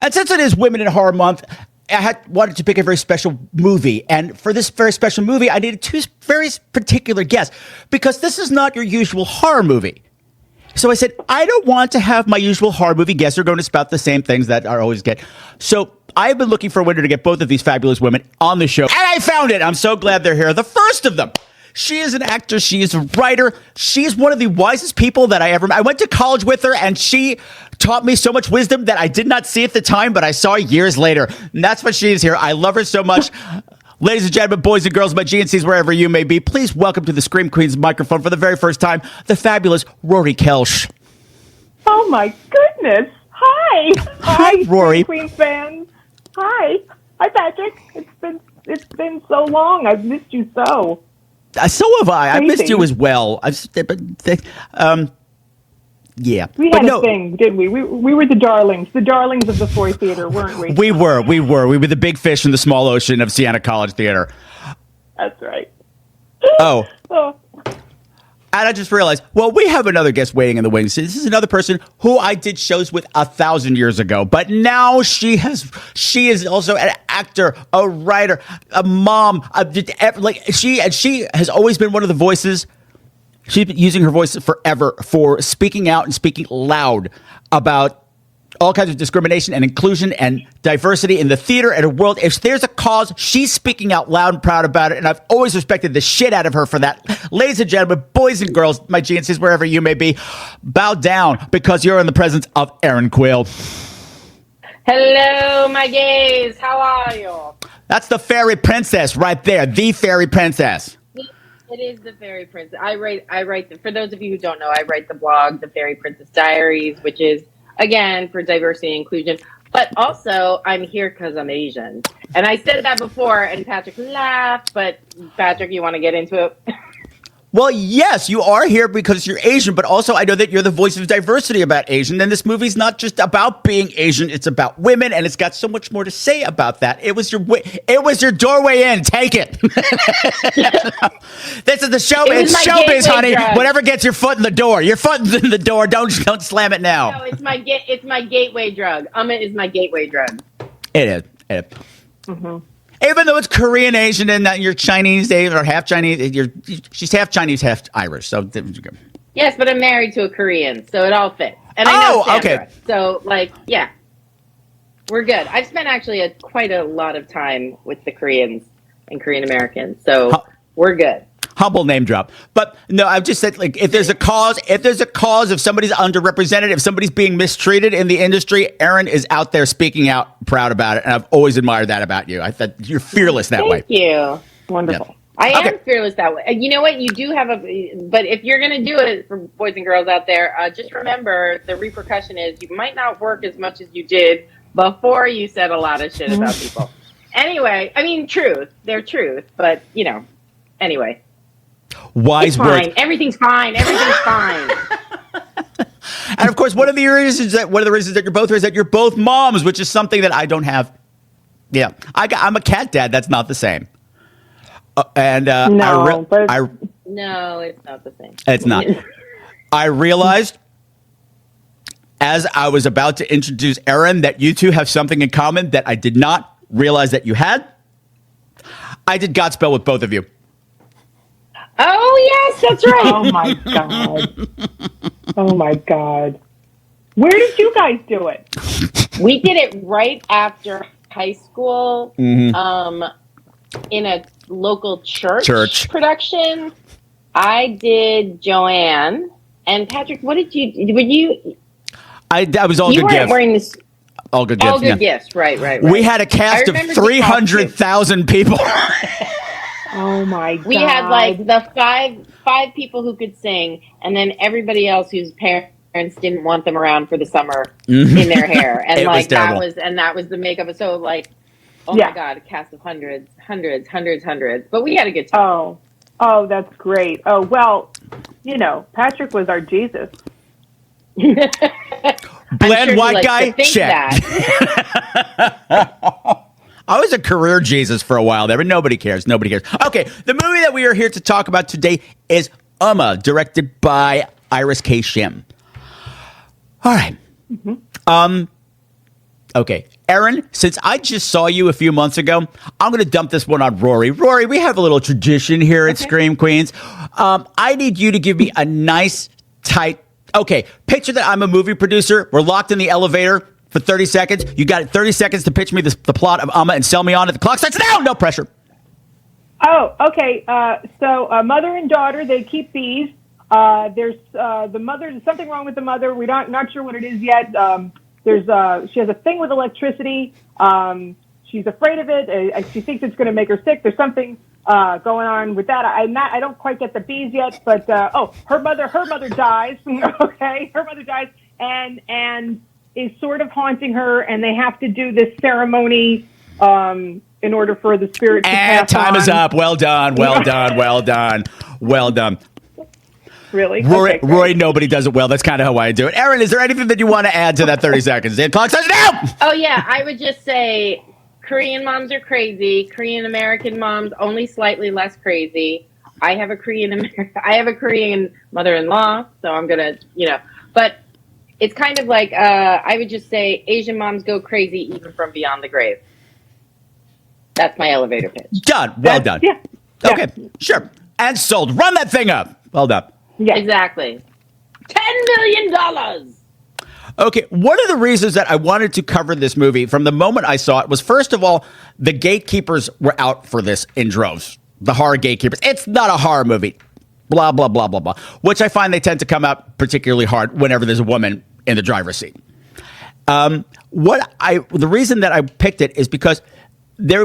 And since it is Women in Horror Month, I wanted to pick a very special movie. And for this very special movie, I needed two very particular guests because this is not your usual horror movie. So I said, I don't want to have my usual horror movie guests who are going to spout the same things that I always get. So I've been looking for a winner to get both of these fabulous women on the show. And I found it. I'm so glad they're here. The first of them. She is an actor. She is a writer. She is one of the wisest people that I ever met. I went to college with her, and she taught me so much wisdom that I did not see at the time, but I saw years later. And that's what she is here. I love her so much. Ladies and gentlemen, boys and girls, my GNCs, wherever you may be, please welcome to the Scream Queen's microphone for the very first time, the fabulous Rory Kelsch. Oh, my goodness. Hi. Hi, Rory. Queen fans. Hi. Hi, Patrick. It's been so long. I've missed you so. So have I. I missed you as well. Yeah. We had a thing, didn't we? We were the darlings of the Foy Theater, weren't we? We were the big fish in the small ocean of Siena College Theater. That's right. Oh. And I just realized, well, we have another guest waiting in the wings. This is another person who I did shows with 1,000 years ago, but now she is also an actor, a writer, a mom, she has always been one of the voices. She's been using her voice forever for speaking out and speaking loud about all kinds of discrimination and inclusion and diversity in the theater and the world. If there's a cause, she's speaking out loud and proud about it, and I've always respected the shit out of her for that. Ladies and gentlemen, boys and girls, my GNCs, wherever you may be, bow down because you're in the presence of Erin Quill. Hello, my gays. How are you? That's the fairy princess right there, the fairy princess. It is the Fairy Princess. I write, for those of you who don't know, I write the blog, The Fairy Princess Diaries, which is, again, for diversity and inclusion. But also, I'm here because I'm Asian. And I said that before, and Patrick laughed. But, Patrick, you want to get into it? Well, yes, you are here because you're Asian, but also I know that you're the voice of diversity about Asian. And this movie's not just about being Asian; it's about women, and it's got so much more to say about that. It was your doorway in. Take it. This is the show. It's showbiz, honey. Drug. Whatever gets your foot in the door. Your foot's in the door. Don't slam it now. No, it's my gateway drug. Umma is my gateway drug. It is. Mm-hmm. Even though it's Korean Asian and that you're Chinese or half Chinese, she's half Chinese, half Irish. So yes, but I'm married to a Korean, so it all fits. And I know Sandra, okay. So yeah, we're good. I've spent actually quite a lot of time with the Koreans and Korean Americans, so we're good. Humble name drop. But no, I've just said, if there's a cause, if somebody's underrepresented, if somebody's being mistreated in the industry, Erin is out there speaking out, proud about it. And I've always admired that about you. I thought you're fearless that way. Thank you. Wonderful. Yeah. I am fearless that way. You know what? You do have but if you're going to do it for boys and girls out there, just remember the repercussion is you might not work as much as you did before you said a lot of shit about people. Anyway, I mean, they're truth, but anyway. Wise words. Everything's fine. Everything's fine. And of course, one of the reasons that you're both here is that you're both moms, which is something that I don't have. Yeah, I'm a cat dad. That's not the same. No, it's not the same. It's not. I realized as I was about to introduce Erin that you two have something in common that I did not realize that you had. I did Godspell with both of you. Oh, yes, that's right. Oh, my God. Oh, my God. Where did you guys do it? We did it right after high school in a local church production. I did Joanne. And, Patrick, what did you... I was All Good Gifts. Wearing this... All Good Gifts, All Good Gifts, right. We had a cast of 300,000 people. Oh my God! We had the five people who could sing, and then everybody else whose parents didn't want them around for the summer in their hair, and that was the makeup. So my God, a cast of hundreds. But we had a good time. Oh, that's great. Oh well, Patrick was our Jesus. Blend white guy, check. I was a career Jesus for a while there, but nobody cares. Okay, the movie that we are here to talk about today is Umma, directed by Iris K. Shim. All right. Okay. Erin, since I just saw you a few months ago, I'm going to dump this one on Rory. Rory, we have a little tradition here at Scream Queens. I need you to give me a nice, tight, okay, picture that I'm a movie producer. We're locked in the elevator for 30 seconds. You got 30 seconds to pitch me the plot of Umma and sell me on it. The clock starts now. No pressure. Oh, okay. So mother and daughter, they keep bees. There's the mother. There's something wrong with the mother. We're not sure what it is yet. She has a thing with electricity. She's afraid of it. She thinks it's going to make her sick. There's something going on with that. I don't quite get the bees yet, but her mother dies. Okay, her mother dies and is sort of haunting her, and they have to do this ceremony in order for the spirit to pass And time on. is up. Well done. Well done. Well done. Well done. Really? Rory, Okay, Rory, nobody does it well. That's kind of how I do it. Erin, is there anything that you want to add to that 30 seconds? The clock starts now. Oh yeah, I would just say Korean moms are crazy. Korean American moms only slightly less crazy. I have a Korean mother-in-law, so I'm gonna, but it's kind of like I would just say Asian moms go crazy even from beyond the grave. That's my elevator pitch. Done. Well done. Yeah. Okay, sure. And sold. Run that thing up. Well done. Yeah. Exactly. $10 million. Okay, one of the reasons that I wanted to cover this movie from the moment I saw it was, first of all, the gatekeepers were out for this in droves. The horror gatekeepers. It's not a horror movie. Blah, blah, blah, blah, blah. Which I find they tend to come out particularly hard whenever there's a woman in the driver's seat. The reason that I picked it is because let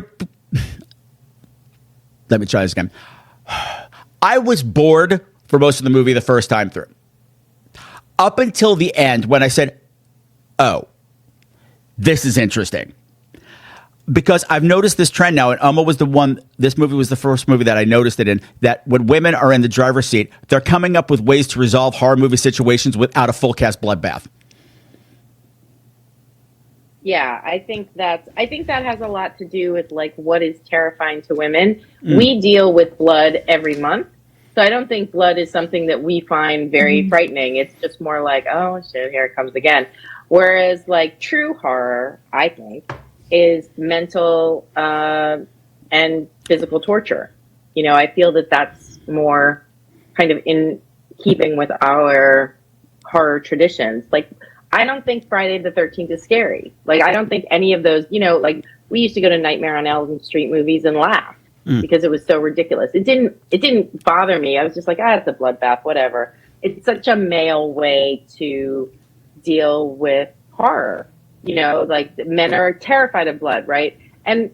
me try this again. I was bored for most of the movie the first time through. Up until the end when I said, oh, this is interesting. Because I've noticed this trend now, and Umma was this movie was the first movie that I noticed it in, that when women are in the driver's seat, they're coming up with ways to resolve horror movie situations without a full cast bloodbath. Yeah, I think that has a lot to do with like what is terrifying to women. We deal with blood every month. So I don't think blood is something that we find very frightening. It's just more like, oh shit, here it comes again. Whereas like true horror, I think, is mental and physical torture. I feel that that's more kind of in keeping with our horror traditions. Like, I don't think Friday the 13th is scary. Like, I don't think any of those, like we used to go to Nightmare on Elm Street movies and laugh because it was so ridiculous. It didn't bother me. I was just like, it's a bloodbath, whatever. It's such a male way to deal with horror. Like men are terrified of blood, right? And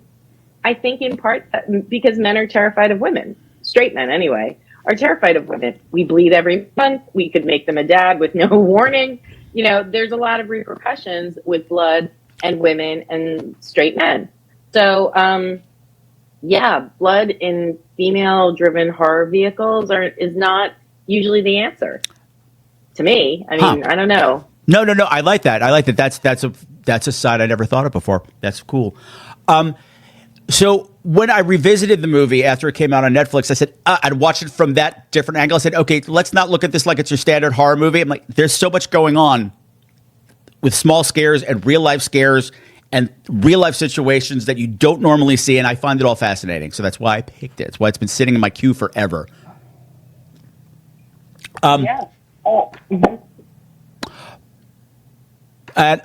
I think in part because men are terrified of women, straight men anyway, are terrified of women. We bleed every month. We could make them a dad with no warning. There's a lot of repercussions with blood and women and straight men. So, blood in female-driven horror vehicles is not usually the answer. To me, I mean, I don't know. No. I like that. That's a side I never thought of before. That's cool. So when I revisited the movie after it came out on Netflix, I said, I'd watch it from that different angle. I said, okay, let's not look at this like it's your standard horror movie. I'm like, there's so much going on with small scares and real life scares and real life situations that you don't normally see. And I find it all fascinating. So that's why I picked it. It's why it's been sitting in my queue forever. And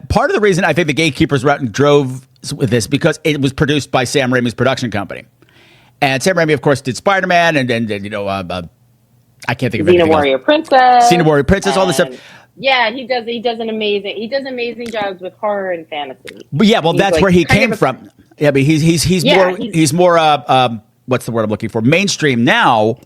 part of the reason I think the gatekeepers were out and drove with this because it was produced by Sam Raimi's production company, and Sam Raimi, of course, did Spider-Man and I can't think of anything else. Xena Warrior Princess, all this stuff. Yeah, he does amazing jobs with horror and fantasy. But that's like where he came from. Yeah, but he's more what's the word I'm looking for? Mainstream now,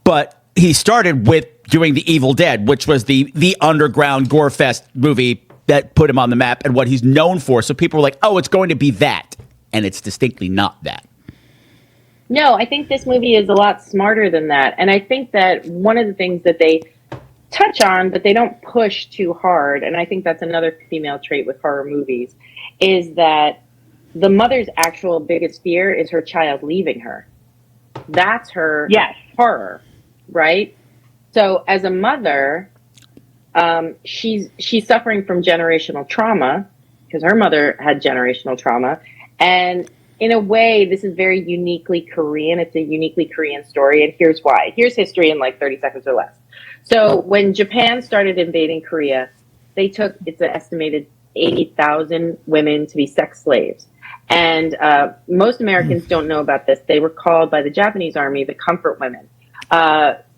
but he started with doing The Evil Dead, which was the underground gore fest movie that put him on the map and what he's known for. So people were like, oh, it's going to be that. And it's distinctly not that. No, I think this movie is a lot smarter than that. And I think that one of the things that they touch on, but they don't push too hard, and I think that's another female trait with horror movies, is that the mother's actual biggest fear is her child leaving her. That's her horror, right? So as a mother, she's suffering from generational trauma because her mother had generational trauma. And in a way, this is very uniquely Korean. It's a uniquely Korean story. And here's why. Here's history in like 30 seconds or less. So when Japan started invading Korea, they took, it's an estimated 80,000 women to be sex slaves. And most Americans don't know about this. They were called by the Japanese army the comfort women.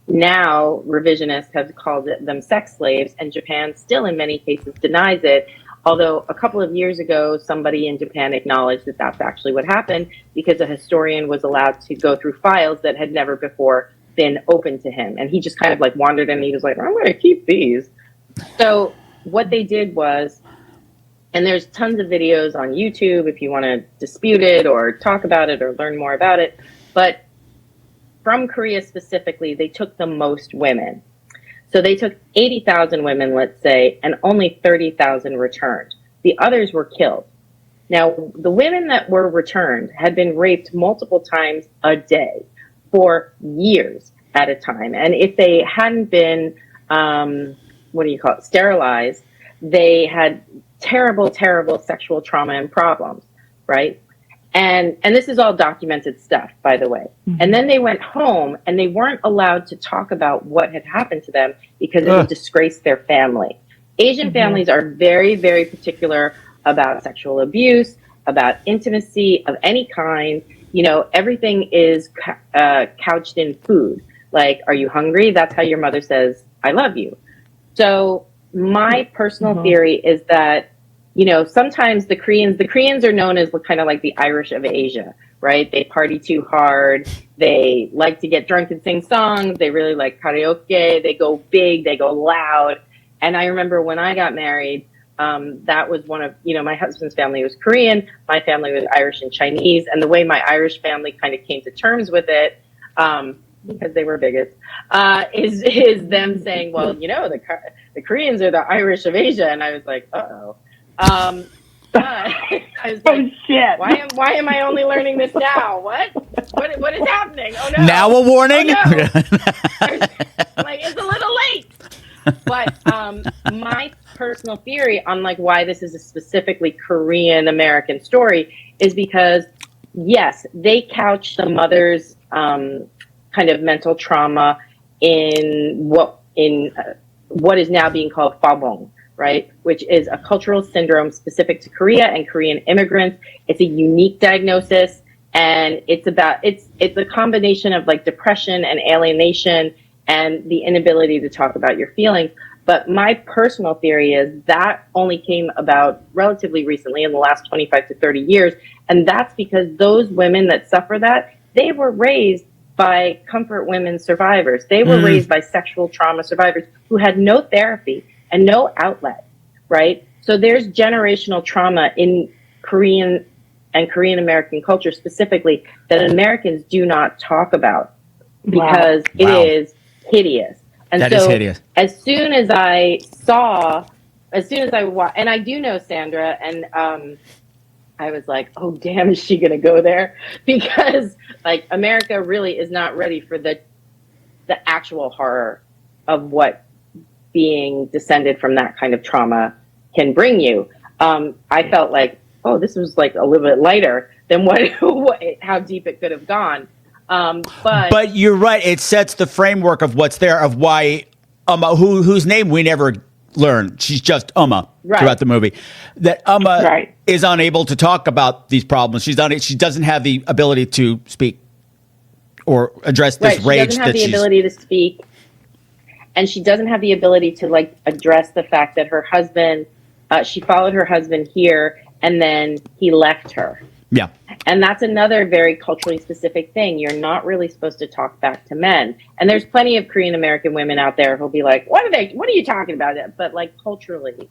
Now, revisionists have called them sex slaves, and Japan still in many cases denies it. Although a couple of years ago, somebody in Japan acknowledged that that's actually what happened because a historian was allowed to go through files that had never before been open to him. And he just kind of like wandered in and he was like, I'm going to keep these. So what they did was, and there's tons of videos on YouTube if you want to dispute it or talk about it or learn more about it. But from Korea specifically, they took the most women. So they took 80,000 women, let's say, and only 30,000 returned. The others were killed. Now, the women that were returned had been raped multiple times a day for years at a time. And if they hadn't been, sterilized, they had terrible, terrible sexual trauma and problems, right? And this is all documented stuff, by the way. Mm-hmm. And then they went home and they weren't allowed to talk about what had happened to them because it would disgrace their family. Asian families are very, very particular about sexual abuse, about intimacy of any kind. You know, everything is couched in food. Like, are you hungry? That's how your mother says, I love you. So my personal theory is that, you know, sometimes the Koreans are known as kind of like the Irish of Asia, right? They party too hard. They like to get drunk and sing songs. They really like karaoke. They go big. They go loud. And I remember when I got married, that was one of, you know, my husband's family was Korean. My family was Irish and Chinese. And the way my Irish family kind of came to terms with it, because they were bigots, is them saying, well, you know, the Koreans are the Irish of Asia. And I was like, uh-oh. But I was like, oh, shit. Why am I only learning this now? What is happening? Oh no. Now a warning? Oh, no. Like, it's a little late. But my personal theory on like why this is a specifically Korean American story is because yes, they couch the mother's kind of mental trauma in what is now being called fabong, right? Which is a cultural syndrome specific to Korea and Korean immigrants. It's a unique diagnosis, and it's a combination of like depression and alienation and the inability to talk about your feelings. But my personal theory is that only came about relatively recently in the last 25 to 30 years. And that's because those women that suffer that, they were raised by comfort women survivors. They were raised by sexual trauma survivors who had no therapy and no outlet, right? So there's generational trauma in Korean and Korean American culture specifically that Americans do not talk about because it is hideous. And that so is hideous. As soon as I and I do know Sandra, and I was like, oh damn, is she gonna go there? Because like America really is not ready for the actual horror of what being descended from that kind of trauma can bring you. I felt like, oh, this was like a little bit lighter than how deep it could have gone. But you're right. It sets the framework of what's there, of why whose name we never learn. She's just throughout the movie. That is unable to talk about these problems. She doesn't have the ability to speak or address this rage. She doesn't have the ability to speak. And she doesn't have the ability to like address the fact that her husband, she followed her husband here and then he left her. Yeah. And that's another very culturally specific thing. You're not really supposed to talk back to men. And there's plenty of Korean American women out there who'll be like, what are you talking about? But like culturally,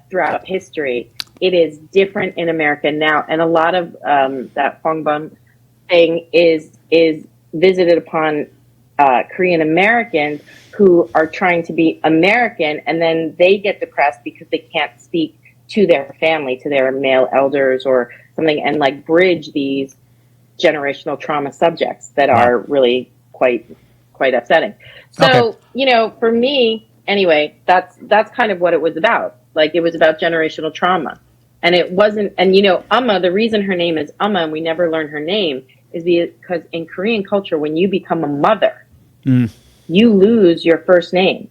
throughout history, it is different in America now. And a lot of that Hwangbum thing is visited upon Korean Americans who are trying to be American, and then they get depressed because they can't speak to their family, to their male elders or something, and like bridge these generational trauma subjects that are really quite upsetting. So, you know, for me, anyway, that's kind of what it was about. Like, it was about generational trauma. And it wasn't, and you know, Umma, the reason her name is Umma and we never learn her name is because in Korean culture, when you become a mother, you lose your first name.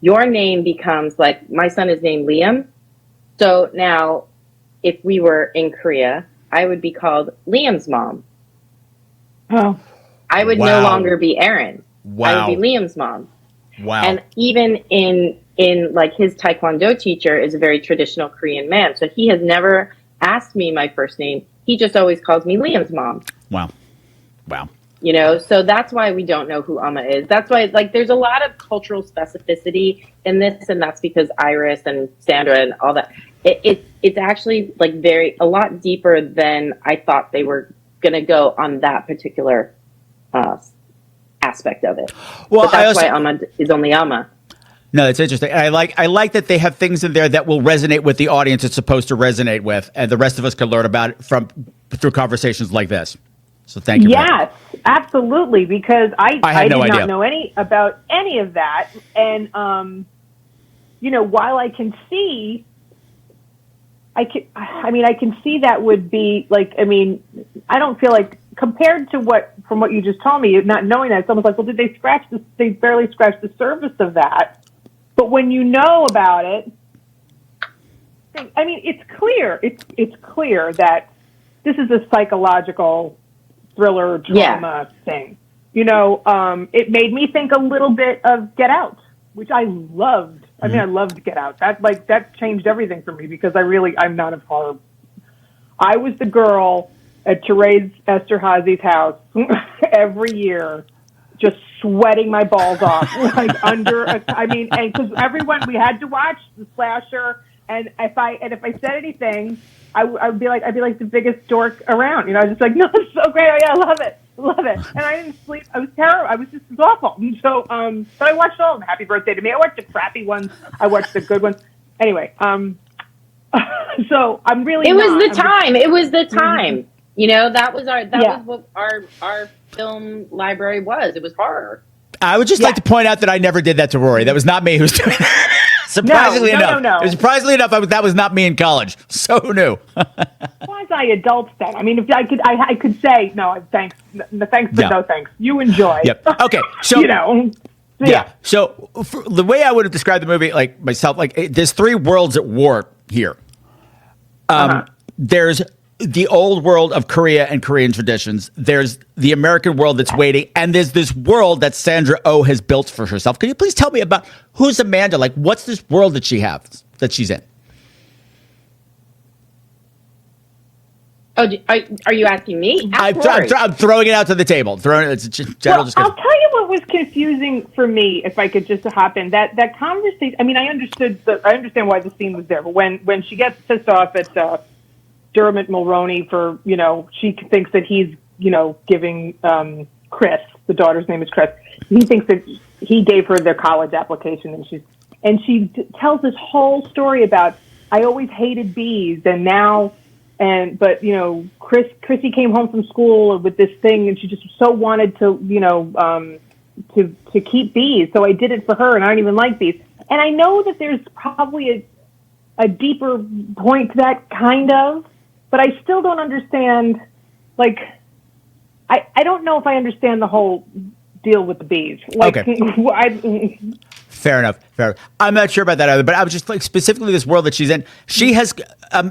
Your name becomes, like, my son is named Liam. So now, if we were in Korea, I would be called Liam's mom. Oh. I would no longer be Aaron. Wow. I would be Liam's mom. Wow. And even in like, his Taekwondo teacher is a very traditional Korean man. So he has never asked me my first name. He just always calls me Liam's mom. Wow. Wow. You know, so that's why we don't know who Umma is. That's why, like, there's a lot of cultural specificity in this, and that's because Iris and Sandra and all that. It's actually, like, a lot deeper than I thought they were going to go on that particular aspect of it. Well, but that's why Umma is only Umma. No, it's interesting. And I like that they have things in there that will resonate with the audience it's supposed to resonate with, and the rest of us can learn about it through conversations like this. So thank you. Yes, absolutely. Because I did not know about any of that, and you know, while I can see, I can see that would be like. I mean, I don't feel like, compared to from what you just told me, not knowing that, it's almost like, well, did they scratch this? They barely scratched the surface of that. But when you know about it, I mean, it's clear. It's clear that this is a psychological thriller drama thing. You know, it made me think a little bit of Get Out, which I loved. I mean, I loved Get Out. That changed everything for me, because I'm not a horror. I was the girl at Therese Esterhazy's house every year, just sweating my balls off, like and because we had to watch the slasher, and if I said anything, I'd be like the biggest dork around, you know. I was just like, no, it's so great, oh yeah, I love it, and I didn't sleep. I was terrible. I was just awful. And so, but I watched all of them. Happy Birthday to Me. I watched the crappy ones. I watched the good ones. Anyway, so I'm really. It was the time. It was the time. You know, that was what our film library was. It was horror. I would just like to point out that I never did that to Rory. That was not me who was doing that. Surprisingly enough. No. Surprisingly enough, that was not me in college. So who knew? Quasi-adults then. I mean, if I could say, no, thanks, but no thanks. You enjoy. Yep. Okay. So, you know. Yeah. So the way I would have described the movie, like myself, like there's three worlds at war here. There's the old world of Korea and Korean traditions. There's the American world that's waiting, and there's this world that Sandra Oh has built for herself. Can you please tell me about who's Amanda? Like, what's this world that she's in? Oh, are you asking me? I'm throwing it out to the table. It's general discussion. I'll tell you what was confusing for me, if I could just hop in. That conversation. I mean, I understand why the scene was there, but when she gets pissed off at Dermot Mulroney for, you know, she thinks that he's, you know, giving Chris, the daughter's name is Chris, he thinks that he gave her the college application, and she tells this whole story about, I always hated bees, and now, but you know, Chrissy came home from school with this thing, and she just so wanted to, you know, to keep bees, so I did it for her, and I don't even like bees. And I know that there's probably a deeper point to that, kind of, but I still don't understand, like, I don't know if I understand the whole deal with the bees. Like, okay. Fair enough. I'm not sure about that either, but I was just like, specifically this world that she's in. She has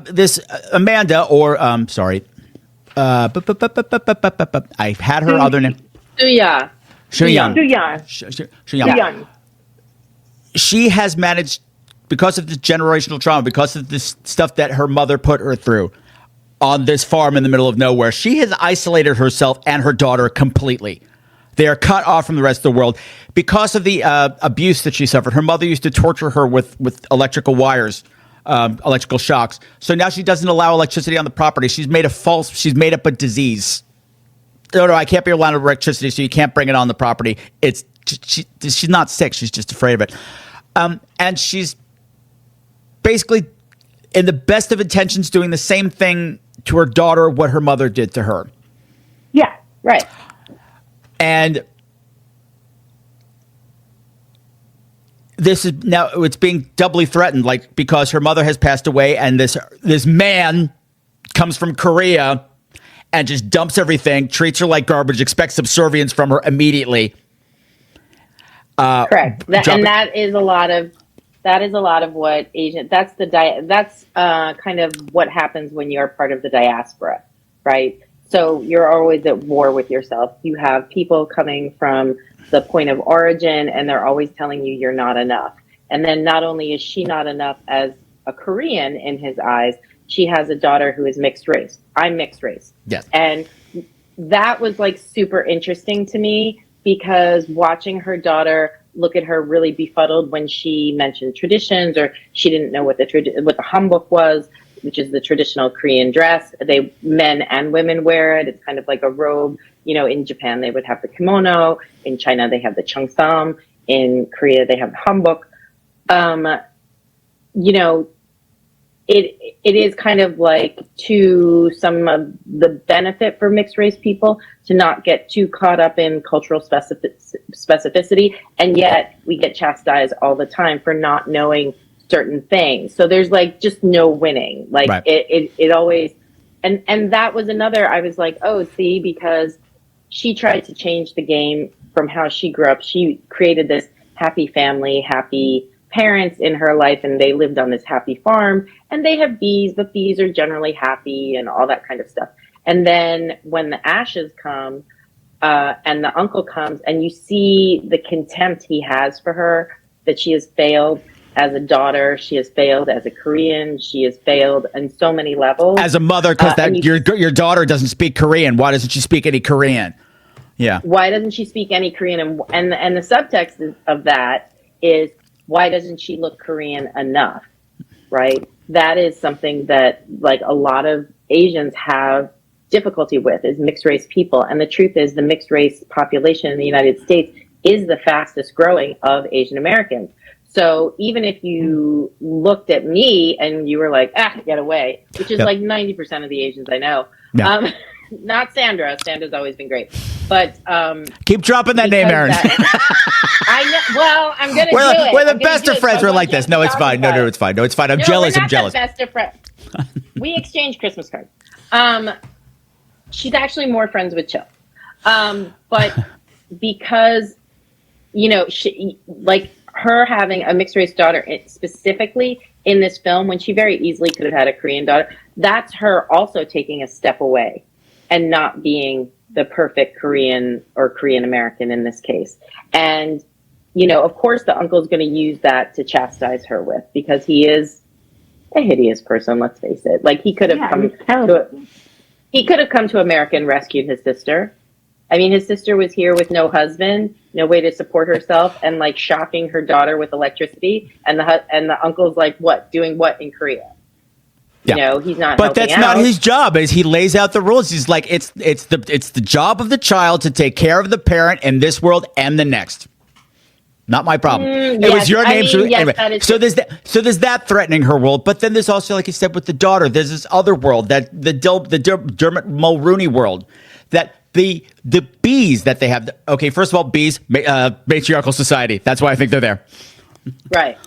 this Amanda, or sorry, I had her other name. Shuyan. She has managed, because of the generational trauma, because of this stuff that her mother put her through on this farm in the middle of nowhere, she has isolated herself and her daughter completely. They are cut off from the rest of the world because of the abuse that she suffered. Her mother used to torture her with electrical wires, electrical shocks. So now she doesn't allow electricity on the property. She's made up a disease. No, I can't be allowed electricity, so you can't bring it on the property. She's not sick. She's just afraid of it. And she's basically, in the best of intentions, doing the same thing to her daughter what her mother did to her. Yeah, right. And this is now it's being doubly threatened, like because her mother has passed away, and this man comes from Korea and just dumps everything, treats her like garbage, expects subservience from her immediately. Correct, and that is a lot of what Asian. That's kind of what happens when you're part of the diaspora, right? So you're always at war with yourself. You have people coming from the point of origin, and they're always telling you you're not enough. And then not only is she not enough as a Korean in his eyes, she has a daughter who is mixed race. I'm mixed race. Yes. And that was like super interesting to me, because watching her daughter look at her really befuddled when she mentioned traditions, or she didn't know what the hanbok was, which is the traditional Korean dress. Men and women wear it. It's kind of like a robe. You know, in Japan, they would have the kimono. In China, they have the cheongsam. In Korea, they have the hanbok. You know, it is kind of like to some of the benefit for mixed race people to not get too caught up in cultural specificity. And yet we get chastised all the time for not knowing certain things. So there's like just no winning. Like right. it always, and that was another, I was like, oh, see, because she tried to change the game from how she grew up. She created this happy family, happy parents in her life, and they lived on this happy farm, and they have bees, but bees are generally happy and all that kind of stuff. And then when the ashes come, and the uncle comes, and you see the contempt he has for her, that she has failed as a daughter, she has failed as a Korean, she has failed on so many levels. As a mother, because your daughter doesn't speak Korean. Why doesn't she speak any Korean? Yeah. Why doesn't she speak any Korean? And the subtext of that is, why doesn't she look Korean enough? Right? That is something that like a lot of Asians have difficulty with, is mixed race people. And the truth is, the mixed race population in the United States is the fastest growing of Asian Americans. So even if you looked at me and you were like, get away, which is like 90% of the Asians I know. Yeah. Not Sandra. Sandra's always been great. But keep dropping that name, Aaron. I know. Well, I'm gonna do it. We're the best of friends. We're like this. No, it's fine. No, it's fine. No, it's fine. I'm jealous. I'm jealous. The best of friends. We exchange Christmas cards. She's actually more friends with Chill. But because, you know, she, like her having a mixed race daughter specifically in this film, when she very easily could have had a Korean daughter, that's her also taking a step away and not being the perfect Korean or Korean American in this case. And, you know, of course the uncle's going to use that to chastise her with, because he is a hideous person, let's face it. Like he could have come to America and rescued his sister. I mean, his sister was here with no husband, no way to support herself, and like shocking her daughter with electricity. And the uncle's like, what? Doing what in Korea? Yeah. You know, he's not. But that's not his job. Is he lays out the rules? He's like, it's the job of the child to take care of the parent in this world and the next. Not my problem. It was your name. Anyway, so there's that threatening her world. But then there's also, like you said, with the daughter, there's this other world, that the Dermot Mulroney world, that the bees that they have. Okay, first of all, bees, matriarchal society. That's why I think they're there. Right.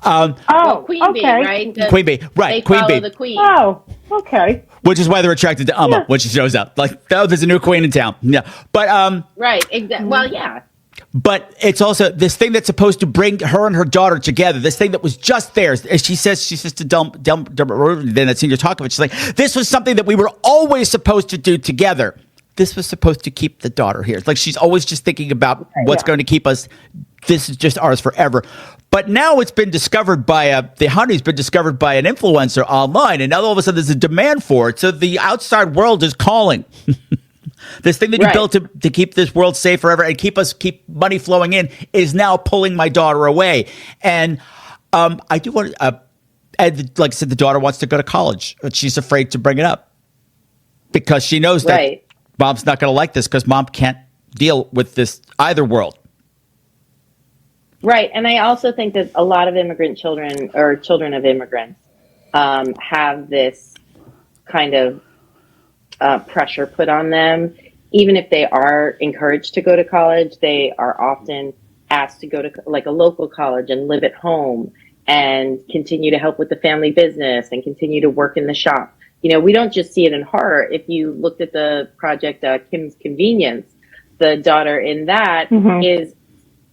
Queen bee, right? Queen bee, right? Queen bee. The queen. Oh, okay. Which is why they're attracted to Umma when she shows up. Like, oh, there's a new queen in town. Yeah, but right. Exactly. Well, yeah. But it's also this thing that's supposed to bring her and her daughter together. This thing that was just theirs. As she says to Dermot, then at Senior Talkovich, she's like, this was something that we were always supposed to do together. This was supposed to keep the daughter here. Like, she's always just thinking about what's going to keep us. This is just ours forever. But now it's been discovered by the honey's been discovered by an influencer online, and now all of a sudden there's a demand for it. So the outside world is calling. This thing that you built to keep this world safe forever and keep money flowing in is now pulling my daughter away. And I do want to, and like I said, the daughter wants to go to college, but she's afraid to bring it up because she knows that mom's not going to like this, because mom can't deal with this either world. Right. And I also think that a lot of immigrant children or children of immigrants have this kind of pressure put on them. Even if they are encouraged to go to college, they are often asked to go to like a local college and live at home and continue to help with the family business and continue to work in the shop. You know, we don't just see it in horror. If you looked at the project Kim's Convenience, the daughter in that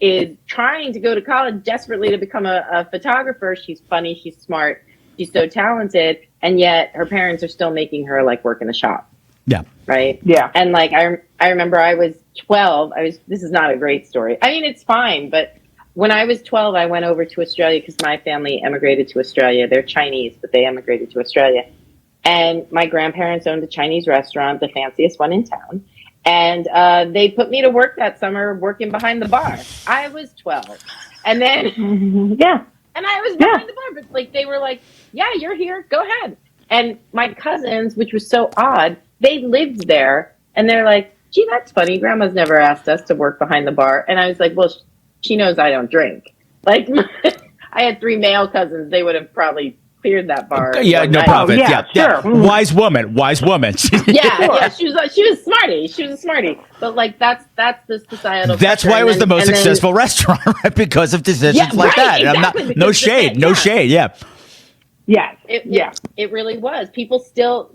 is trying to go to college desperately to become a photographer. She's funny, she's smart, she's so talented, and yet her parents are still making her like work in the shop. Yeah. Right. Yeah. And like I remember I was 12. This is not a great story. I mean, it's fine, but when I was 12, I went over to Australia because my family emigrated to Australia. They're Chinese, but they emigrated to Australia. And my grandparents owned a Chinese restaurant, the fanciest one in town. And they put me to work that summer working behind the bar. I was 12. And then, and I was behind the bar, but like, they were like, yeah, you're here, go ahead. And my cousins, which was so odd, they lived there. And they're like, gee, that's funny. Grandma's never asked us to work behind the bar. And I was like, well, she knows I don't drink. Like, I had 3 male cousins. They would have probably cleared that bar. Yeah, no problem. Yeah, yeah. sure. Wise woman. Yeah. She was a smarty. But like, that's the societal. That's why it was the most successful restaurant, right? Because of decisions like that. Exactly, and I'm not, no shade. Yeah. Yes. It really was. People still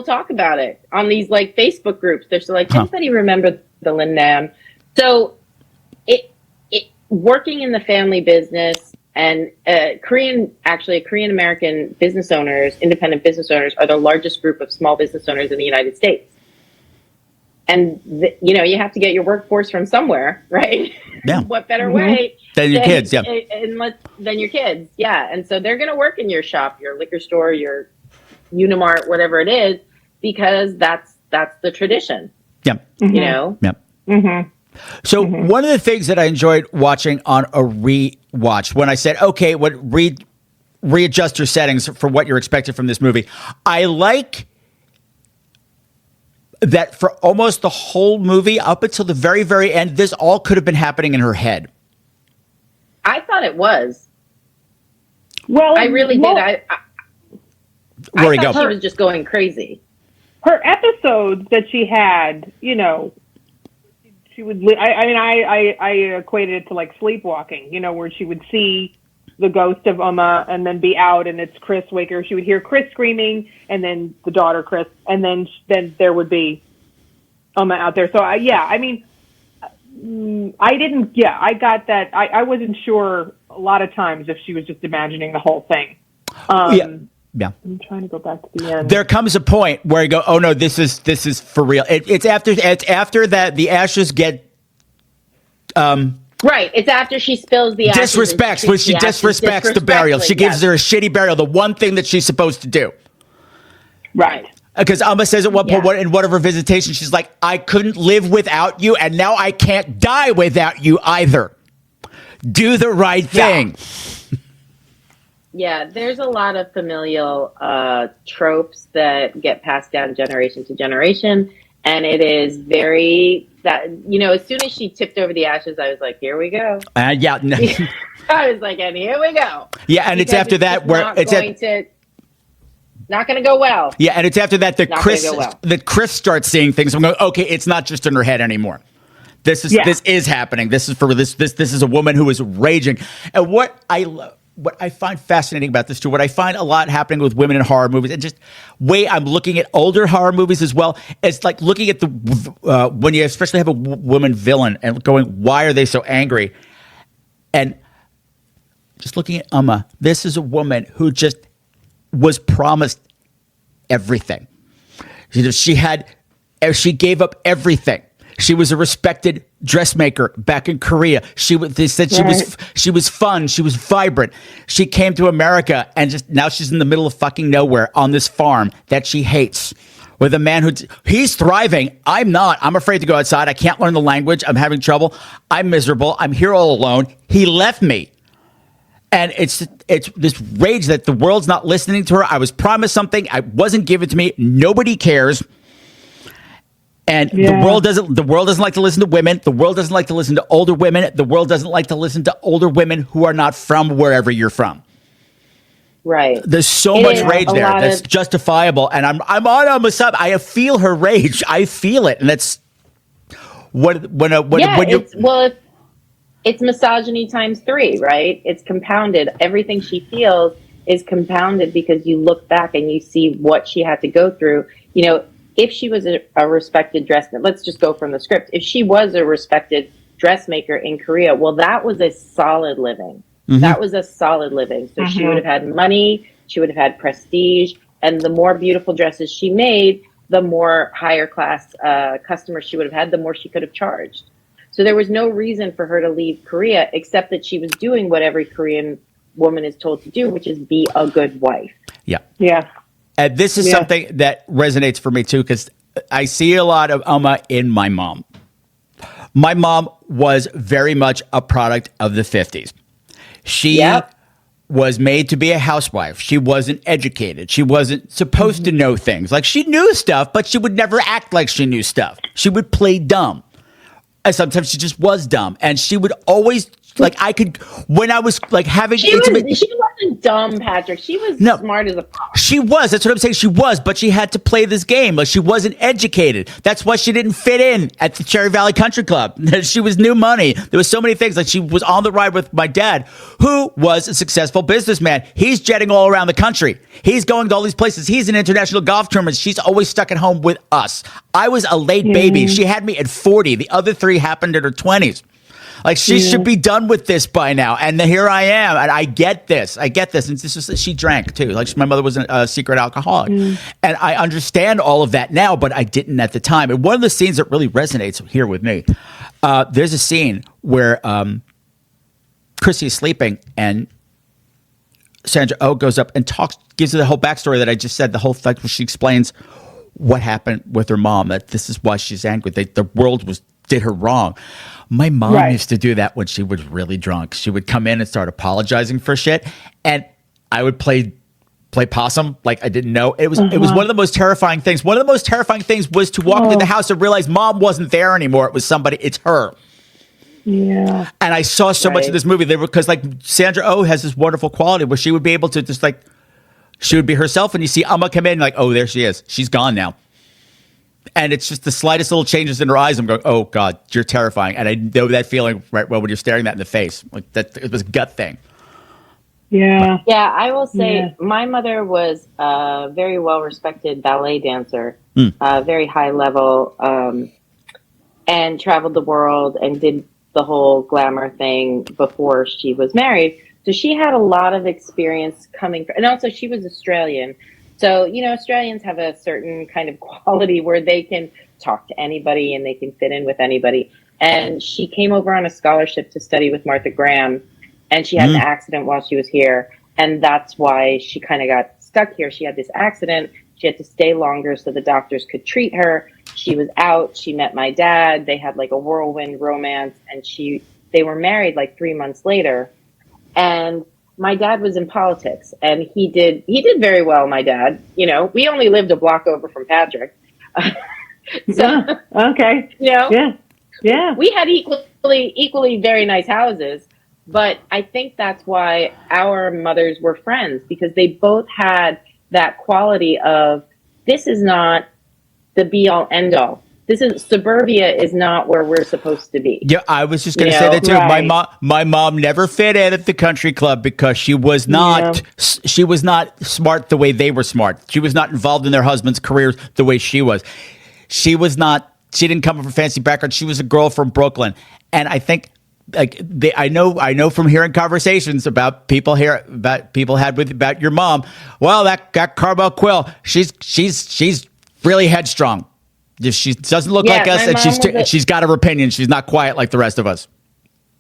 talk about it on these like Facebook groups. They're still like, anybody remember the Lin Nam? So it working in the family business and Korean American business owners, independent business owners, are the largest group of small business owners in the United States. And you have to get your workforce from somewhere, right? Yeah. What better way than your kids? Yeah. Than your kids, yeah. And so they're going to work in your shop, your liquor store, your Unimart, whatever it is, because that's the tradition. Yeah. You know. Yeah. Mm-hmm. So one of the things that I enjoyed watching on a rewatch, when I said, okay, readjust your settings for what you're expecting from this movie, I like that for almost the whole movie, up until the very, very end, this all could have been happening in her head. I thought it was. Well, I really did. I thought she was just going crazy. Her episodes that she had, she would. I equated it to like sleepwalking, where she would see the ghost of Umma and then be out, and it's Chris Waker. She would hear Chris screaming, and then the daughter Chris, and then there would be Umma out there. So I didn't. Yeah, I got that. I wasn't sure a lot of times if she was just imagining the whole thing. Yeah. I'm trying to go back to the end. There comes a point where you go, oh no, this is for real. It's after that the ashes get. Right, it's after she spills the ashes. Disrespects, when she disrespects the burial. She gives her a shitty burial, the one thing that she's supposed to do. Right. Because Amma says at one point in one of her visitations, she's like, I couldn't live without you, and now I can't die without you either. Do the right thing. Yeah, there's a lot of familial tropes that get passed down generation to generation, and it is very that as soon as she tipped over the ashes, I was like, here we go. I was like, and here we go. Yeah, and because it's after that where it's not going to go well. Yeah, and it's after that that Chris starts seeing things. I'm going, okay, it's not just in her head anymore. This is happening. This is a woman who is raging. And what I find fascinating about this too, what I find a lot happening with women in horror movies, and just way I'm looking at older horror movies as well, it's like looking at when you especially have a woman villain and going, why are they so angry? And just looking at Umma, this is a woman who just was promised everything. She gave up everything. She was a respected dressmaker back in Korea. They said she was fun. She was vibrant. She came to America and now she's in the middle of fucking nowhere on this farm that she hates with a man he's thriving. I'm not. I'm afraid to go outside. I can't learn the language. I'm having trouble. I'm miserable. I'm here all alone. He left me. And it's this rage that the world's not listening to her. I was promised something. I wasn't given to me. Nobody cares. And the world doesn't like to listen to women. The world doesn't like to listen to older women. The world doesn't like to listen to older women who are not from wherever you're from. Right. There's so much rage there that's justifiable. And I'm on Umma's side. I feel her rage. I feel it. And that's it's misogyny times 3, right? It's compounded. Everything she feels is compounded because you look back and you see what she had to go through. You know, if she was a respected dressmaker, let's just go from the script. If she was a respected dressmaker in Korea, well, that was a solid living. Mm-hmm. That was a solid living. So she would have had money, she would have had prestige, and the more beautiful dresses she made, the more higher class customers she would have had, the more she could have charged. So there was no reason for her to leave Korea, except that she was doing what every Korean woman is told to do, which is be a good wife. Yeah. Yeah. And this is something that resonates for me too, because I see a lot of umma in my mom. My mom was very much a product of the 50s. She was made to be a housewife. She wasn't educated. She wasn't supposed to know things. Like, she knew stuff, but she would never act like she knew stuff. She would play dumb. And sometimes she just was dumb. And she would always, like, I could, when I was, like, having intimate... She wasn't dumb, Patrick. She was smart as a fox. She was. That's what I'm saying. She was, but she had to play this game. Like, she wasn't educated. That's why she didn't fit in at the Cherry Valley Country Club. She was new money. There was so many things. Like, she was on the ride with my dad, who was a successful businessman. He's jetting all around the country. He's going to all these places. He's in international golf tournaments. She's always stuck at home with us. I was a late baby. She had me at 40. The other 3 happened in her 20s. Like, she should be done with this by now. And here I am. And I get this. And this is, she drank too. Like, my mother was a secret alcoholic. And I understand all of that now, but I didn't at the time. And one of the scenes that really resonates here with me, there's a scene where Chrissy is sleeping and Sandra Oh goes up and gives her the whole backstory that I just said, the whole thing where she explains what happened with her mom, that this is why she's angry. The world did her wrong. My mom used to do that when she was really drunk. She would come in and start apologizing for shit, and I would play possum like I didn't know. It was one of the most terrifying things. One of the most terrifying things was to walk into the house and realize mom wasn't there anymore. It was somebody. It's her. Yeah. And I saw so much of this movie. Because like Sandra Oh has this wonderful quality where she would be able to just like, she would be herself, and you see Amma come in like, oh, there she is. She's gone now. And it's just the slightest little changes in her eyes. I'm going, oh, God, you're terrifying. And I know that feeling right well when you're staring that in the face. Like, that, it was a gut thing. Yeah. Yeah, I will say my mother was a very well-respected ballet dancer, very high level, and traveled the world and did the whole glamour thing before she was married. So she had a lot of experience coming from, and also she was Australian. So, you know, Australians have a certain kind of quality where they can talk to anybody and they can fit in with anybody. And she came over on a scholarship to study with Martha Graham, and she had an accident while she was here. And that's why she kind of got stuck here. She had this accident. She had to stay longer so the doctors could treat her. She was out. She met my dad. They had like a whirlwind romance, and they were married like 3 months later. And my dad was in politics, and he did very well, my dad. You know, we only lived a block over from Patrick. Okay. You know? Yeah. We had equally very nice houses, but I think that's why our mothers were friends, because they both had that quality of, this is not the be all end all. Suburbia is not where we're supposed to be. Yeah, I was just going to say that too. Right. My mom never fit in at the country club because she was not smart the way they were smart. She was not involved in their husbands' careers the way she was. She didn't come from a fancy background. She was a girl from Brooklyn. And I think I know from hearing conversations about people about your mom. Well, that Carmel Quill, she's really headstrong. She doesn't look like us, and she's got her opinion. She's not quiet like the rest of us.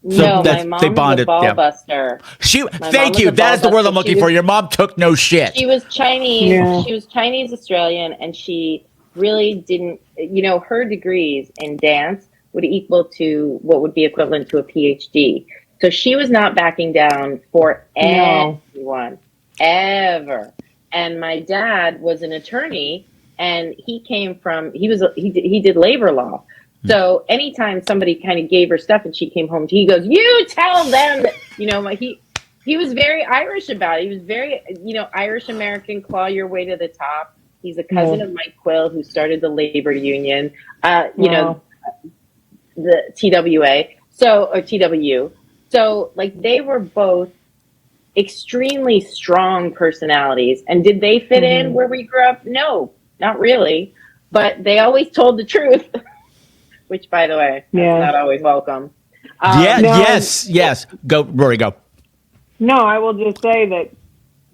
So my mom was a ball buster. Thank you. That is the word I'm looking for. Your mom took no shit. She was Chinese. Yeah. She was Chinese Australian, and she really didn't. You know, her degrees in dance would equal to what would be equivalent to a PhD. So she was not backing down for anyone ever. And my dad was an attorney. And he did labor law. So anytime somebody kind of gave her stuff and she came home, he goes, you tell them that, you know, he was very Irish about it. He was very, you know, Irish American, claw your way to the top. He's a cousin of Mike Quill, who started the labor union, you know, the TWA. So, or TW. So, like, they were both extremely strong personalities. And did they fit in where we grew up? No, not really. But they always told the truth, which, by the way, that's not always welcome. Yes. Go, Rory, go. No, I will just say that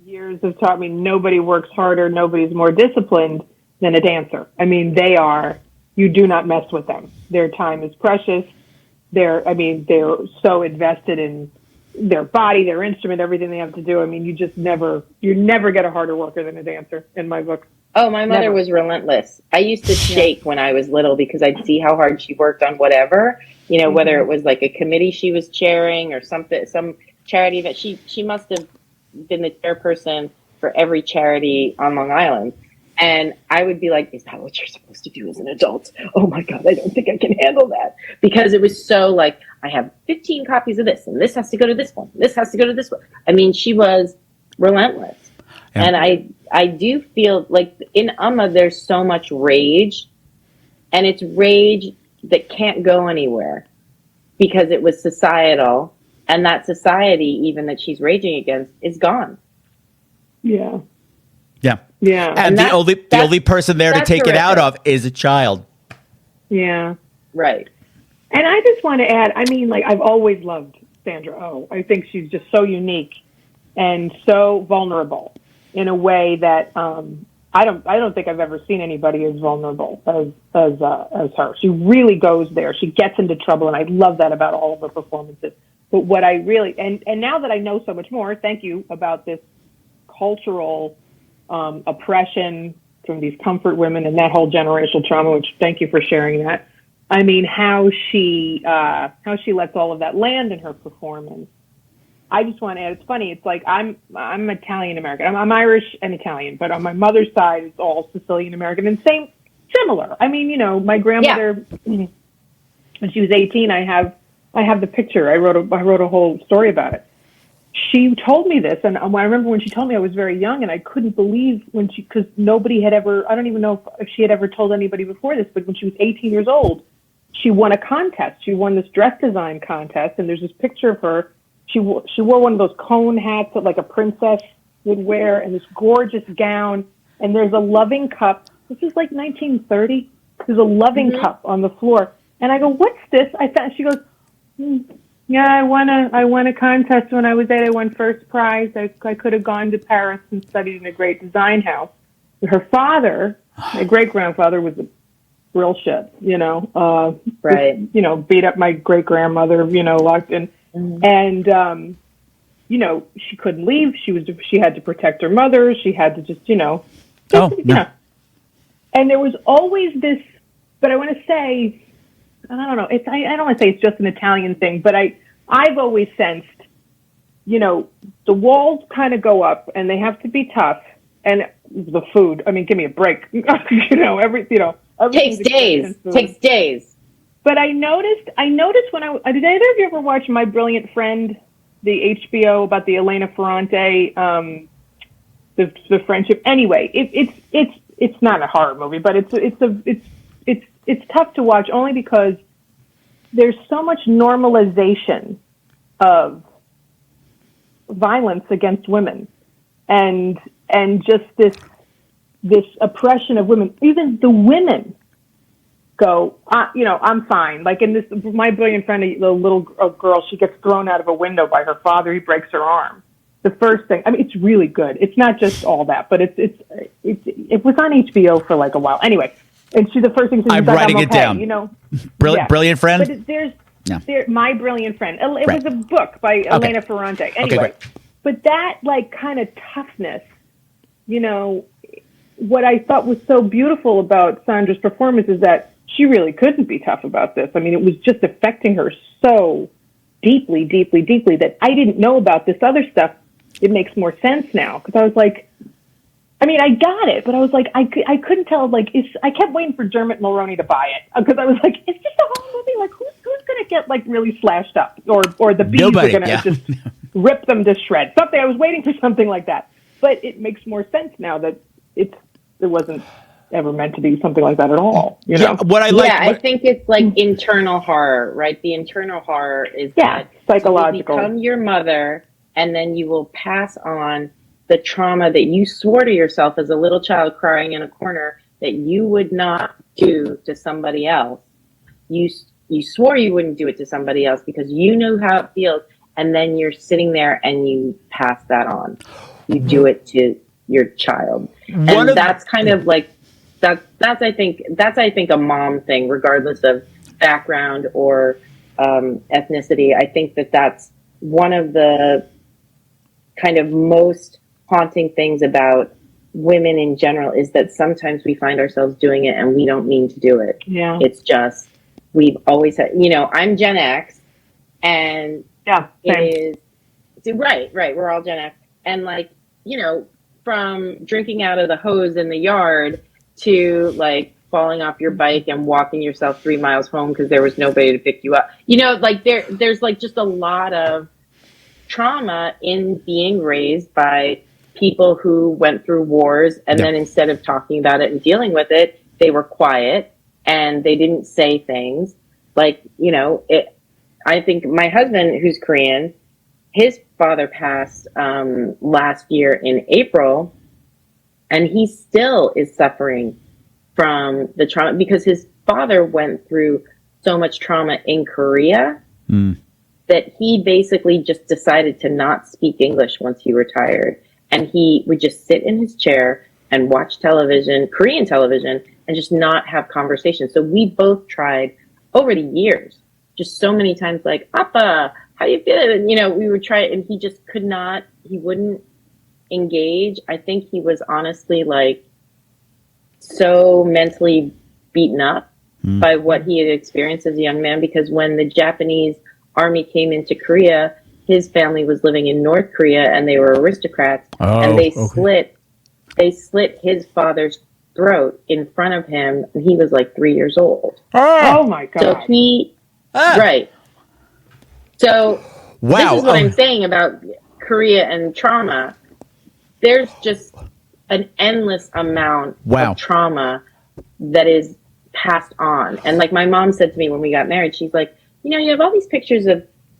years have taught me nobody works harder, nobody's more disciplined than a dancer. I mean, you do not mess with them. Their time is precious. They're so invested in their body, their instrument, everything they have to do. I mean, you never get a harder worker than a dancer in my book. Oh, my mother was relentless. I used to shake when I was little because I'd see how hard she worked on whatever, whether it was like a committee she was chairing or something, some charity that she must have been the chairperson for every charity on Long Island. And I would be like, is that what you're supposed to do as an adult? Oh my God, I don't think I can handle that. Because it was so like, I have 15 copies of this, and this has to go to this one. This has to go to this one. I mean, she was relentless. Yeah. And I do feel like in Umma, there's so much rage, and it's rage that can't go anywhere because it was societal, and that society, even that she's raging against, is gone. Yeah. Yeah. Yeah. And the only person there to take horrific. It out of is a child. Yeah. Right. And I just want to add, I mean, like, I've always loved Sandra Oh. I think she's just so unique and so vulnerable in a way that I don't think I've ever seen anybody as vulnerable as her. She really goes there. She gets into trouble, and I love that about all of her performances. But what I really and now that I know so much more, thank you, about this cultural oppression from these comfort women and that whole generational trauma, which thank you for sharing that. I mean, how she lets all of that land in her performance. I just want to add, it's funny. It's like I'm Italian American. I'm Irish and Italian, but on my mother's side, it's all Sicilian American and similar. I mean, my grandmother, when she was 18, I have the picture. I wrote a whole story about it. She told me this, and I remember when she told me, I was very young, and I couldn't believe because nobody had ever, I don't even know if she had ever told anybody before this, but when she was 18 years old, she won a contest. She won this dress design contest, and there's this picture of her. She wore one of those cone hats that like a princess would wear, and this gorgeous gown, and there's a loving cup. This is like 1930. There's a loving cup on the floor, and I go, "What's this?" I found. She goes, "Yeah, I won a contest when I was 8. I won first prize. I could have gone to Paris and studied in a great design house." Her father, my great grandfather, was a real shit. Right. Just, beat up my great grandmother. Locked in. And, she couldn't leave. She had to protect her mother. She had to just, And there was always this, but I want to say, I don't know. I don't want to say it's just an Italian thing, but I've always sensed, the walls kind of go up and they have to be tough, and the food. I mean, give me a break. Takes days. But I noticed when did either of you ever watch My Brilliant Friend, the HBO about the Elena Ferrante, the friendship? Anyway, it's not a horror movie, but it's tough to watch only because there's so much normalization of violence against women, and just this oppression of women. Even the women go, I'm fine. Like in this, My Brilliant Friend, the little girl, she gets thrown out of a window by her father. He breaks her arm. The first thing, I mean, it's really good. It's not just all that, but it was on HBO for like a while. Anyway, and the first thing I'm writing it down. Brilliant Friend. But there's My Brilliant Friend. It was a book by Elena Ferrante. Anyway, but that like kind of toughness, what I thought was so beautiful about Sandra's performance is that she really couldn't be tough about this. I mean, it was just affecting her so deeply, deeply, deeply that I didn't know about this other stuff. It makes more sense now because I was like, I mean, I got it, but I was like, I couldn't tell. Like, I kept waiting for Dermot Mulroney to buy it because I was like, is this a horror movie? Like, who's going to get like really slashed up, or the bees are going to just rip them to shreds? Something. I was waiting for something like that, but it makes more sense now that it wasn't ever meant to be something like that at all. You know? I think it's like internal horror, right? The internal horror is that psychological. You become your mother, and then you will pass on the trauma that you swore to yourself as a little child crying in a corner that you would not do to somebody else. You swore you wouldn't do it to somebody else because you knew how it feels, and then you're sitting there and you pass that on. You do it to your child, and that's kind of like that's I think a mom thing, regardless of background or ethnicity. I think that's one of the kind of most haunting things about women in general is that sometimes we find ourselves doing it and we don't mean to do it. Yeah, it's just we've always had. I'm Gen X, and it is right. We're all Gen X, and like from drinking out of the hose in the yard to like falling off your bike and walking yourself 3 miles home because there was nobody to pick you up. Like there's like just a lot of trauma in being raised by people who went through wars, and then instead of talking about it and dealing with it, they were quiet and they didn't say things. Like, I think my husband, who's Korean, his father passed last year in April, and he still is suffering from the trauma because his father went through so much trauma in Korea that he basically just decided to not speak English once he retired. And he would just sit in his chair and watch television, Korean television, and just not have conversation. So we both tried over the years, just so many times, like, Appa, how you feeling? And, we would try it, and he just could not, he wouldn't engage. I think he was honestly like so mentally beaten up by what he had experienced as a young man, because when the Japanese army came into Korea, his family was living in North Korea and they were aristocrats, and they slit his father's throat in front of him, and he was like 3 years old. Oh my God. So right. So this is what I'm saying about Korea and trauma. There's just an endless amount of trauma that is passed on. And like my mom said to me when we got married, she's like, you have all these pictures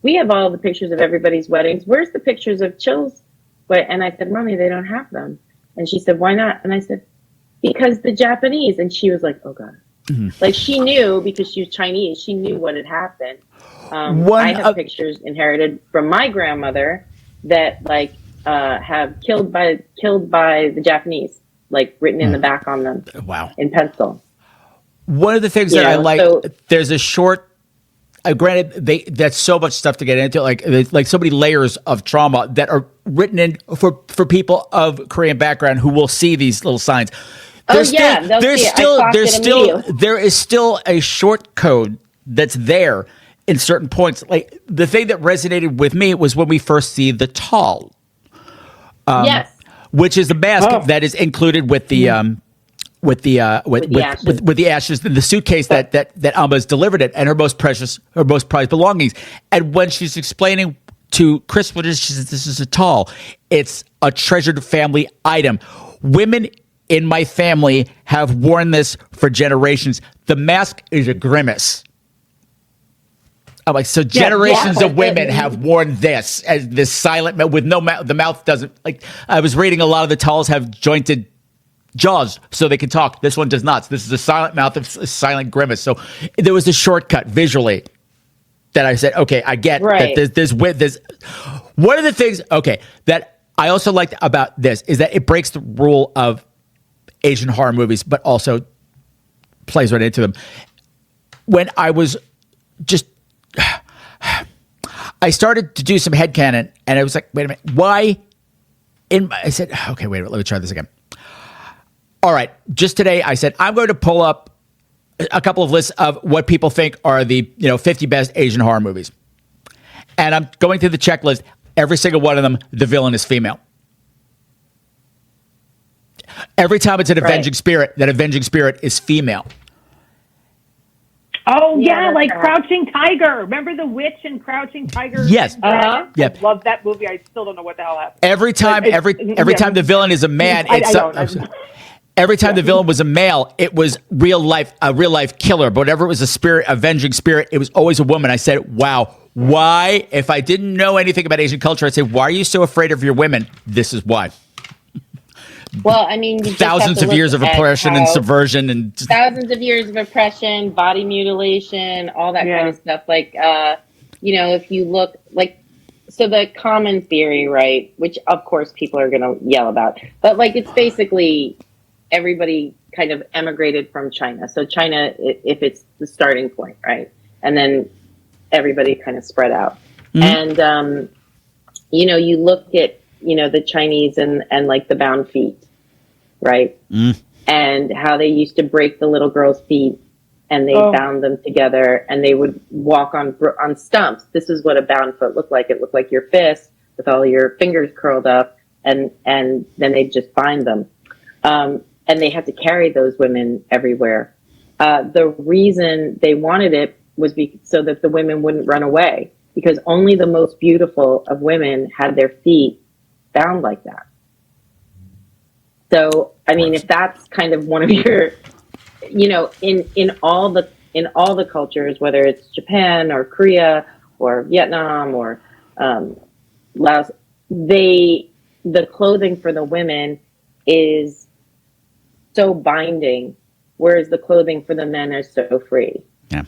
we have all the pictures of everybody's weddings. Where's the pictures of Chill's? And I said, Mommy, they don't have them. And she said, why not? And I said, because the Japanese. And she was like, oh God. Like she knew, because she was Chinese, she knew what had happened. I have pictures inherited from my grandmother that like have killed by the Japanese, like written in the back on them. Wow. In pencil. One of the things that I like, there's a short, granted, that's so much stuff to get into, like so many layers of trauma that are written in for people of Korean background who will see these little signs. There is still a short code that's there in certain points. Like the thing that resonated with me was when we first see the tall, which is the mask that is included with the ashes in the suitcase that Alma's delivered it, and her most prized belongings. And when she's explaining to Chris what it is, she says, "This is a tall. It's a treasured family item. Women in my family have worn this for generations. The mask is a grimace." I'm like, so generations of women have worn this as this silent with no mouth. The mouth doesn't, like, I was reading a lot of the talls have jointed jaws so they can talk. This one does not. So this is a silent mouth, a silent grimace. So there was a shortcut visually that I said, okay, I get that there's one of the things, that I also liked about this is that it breaks the rule of Asian horror movies, but also plays right into them. When I was just, I started to do some headcanon, and I was like, wait a minute, why? I said, okay, wait a minute, let me try this again. All right, just today I said, I'm going to pull up a couple of lists of what people think are the 50 best Asian horror movies. And I'm going through the checklist. Every single one of them, the villain is female. Every time it's an avenging spirit, that avenging spirit is female. Oh, yeah, like Crouching Tiger. Remember the witch in Crouching Tiger? Yes. I love that movie. I still don't know what the hell happened. Every time the villain is a man, Every time the villain was a male, it was a real life killer. But whenever it was a spirit, avenging spirit, it was always a woman. I said, wow, why? If I didn't know anything about Asian culture, I'd say, why are you so afraid of your women? This is why. Well, I mean, thousands of years of oppression and subversion and thousands of years of oppression, body mutilation, all that kind of stuff. Like, if you look like, so the common theory, right, which of course people are going to yell about, but like, it's basically everybody kind of emigrated from China. So China, if it's the starting point, right? And then everybody kind of spread out. Mm-hmm. And, you look at, the Chinese and like the bound feet, right? Mm. And how they used to break the little girl's feet and they bound them together and they would walk on stumps. This is what a bound foot looked like. It looked like your fist with all your fingers curled up and then they'd just bind them. And they had to carry those women everywhere. The reason they wanted it was so that the women wouldn't run away, because only the most beautiful of women had their feet bound like that. So, I mean, if that's kind of one of your, in all the cultures, whether it's Japan or Korea or Vietnam or Laos, the clothing for the women is so binding, whereas the clothing for the men is so free. Yeah.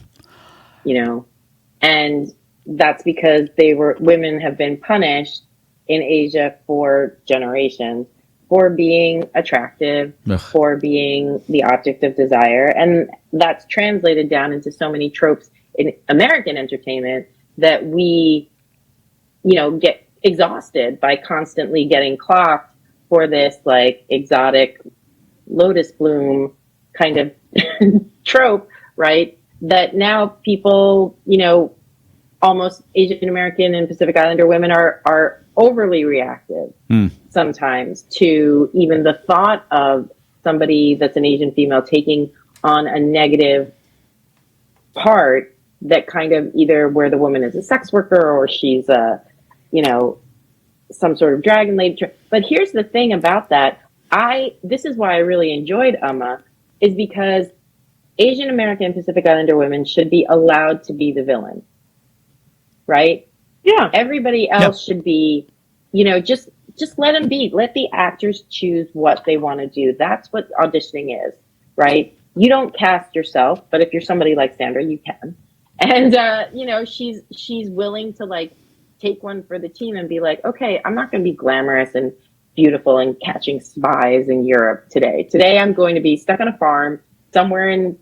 And that's because women have been punished in Asia for generations for being attractive, for being the object of desire. And that's translated down into so many tropes in American entertainment that we, get exhausted by constantly getting clocked for this like exotic lotus bloom kind of trope, right? That now people, almost Asian American and Pacific Islander women are overly reactive sometimes to even the thought of somebody that's an Asian female taking on a negative part that kind of either where the woman is a sex worker or she's a, some sort of dragon lady. But here's the thing about that. This is why I really enjoyed Umma, is because Asian American and Pacific Islander women should be allowed to be the villain, right? Yeah. Everybody else should be, just let them be. Let the actors choose what they want to do. That's what auditioning is, right? You don't cast yourself, but if you're somebody like Sandra, you can. And she's willing to like take one for the team and be like, okay, I'm not going to be glamorous and beautiful and catching spies in Europe today. Today I'm going to be stuck on a farm somewhere in,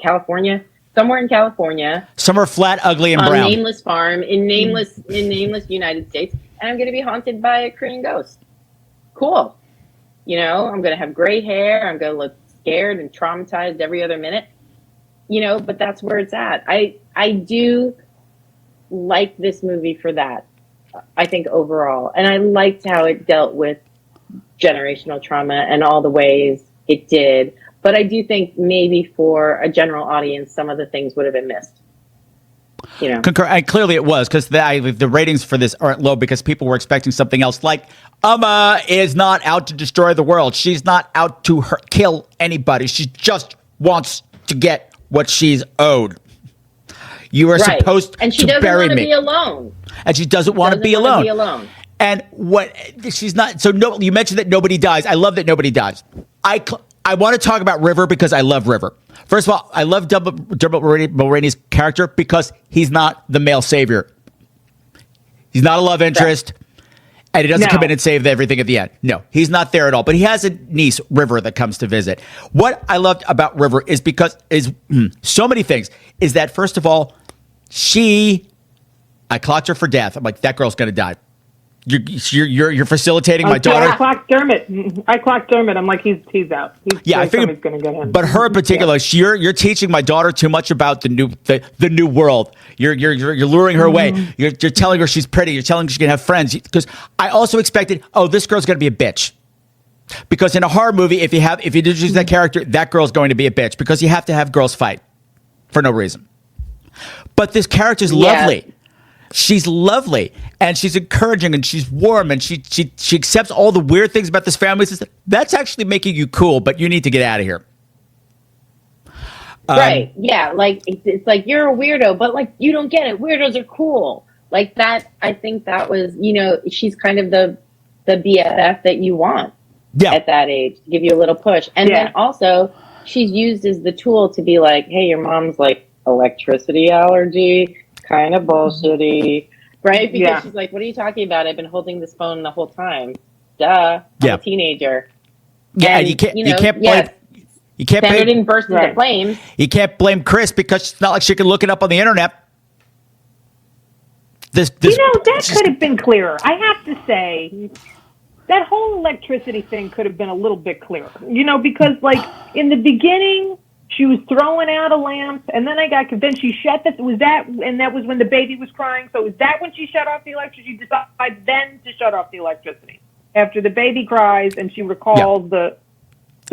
California? Somewhere in California. Somewhere flat, ugly, and brown. On a nameless farm in nameless United States. And I'm going to be haunted by a Korean ghost. Cool. I'm going to have gray hair. I'm going to look scared and traumatized every other minute. But that's where it's at. I do like this movie for that, I think, overall. And I liked how it dealt with generational trauma and all the ways it did. But I do think maybe for a general audience, some of the things would have been missed. Concur. And clearly it was, because the ratings for this aren't low because people were expecting something else. Like, Umma is not out to destroy the world. She's not out to kill anybody. She just wants to get what she's owed. You are supposed to bury me. And she doesn't want to be alone. And she doesn't want to be alone. And she's not. So you mentioned that nobody dies. I love that nobody dies. I want to talk about River because I love River. First of all, I love Dermot Mulroney's character because he's not the male savior. He's not a love interest, and he doesn't come in and save everything at the end. No, he's not there at all. But he has a niece, River, that comes to visit. What I loved about River is so many things. Is that, first of all, I clocked her for death. I'm like, that girl's going to die. You're facilitating my daughter. I clocked Dermot. I'm like, he's out. I figured he's going to get in. But her in particular, you're teaching my daughter too much about the new world. You're luring her away. You're telling her she's pretty. You're telling her she can have friends. Because I also expected, this girl's going to be a bitch. Because in a horror movie, if you introduce that character, that girl's going to be a bitch because you have to have girls fight for no reason. But this character's lovely. she's lovely and she's encouraging and she's warm and she accepts all the weird things about this family. Says, that's actually making you cool, but you need to get out of here. Right. Yeah. Like, it's like, you're a weirdo, but like, you don't get it. Weirdos are cool. Like that. I think that was, she's kind of the BFF that you want at that age, to give you a little push. And then also she's used as the tool to be like, hey, your mom's like electricity allergy, kind of bullshitty, right? Because she's like, what are you talking about? I've been holding this phone the whole time. Duh. I'm a teenager. Yeah. And you can't blame. You can't Sandra didn't burst into flames. You can't blame Chris because it's not like she can look it up on the internet. That could have been clearer. I have to say, that whole electricity thing could have been a little bit clearer. Because like in the beginning, she was throwing out a lamp, and then then she shut that was when the baby was crying. So was that when she shut off the electricity? She decided then to shut off the electricity after the baby cries, and she recalls the.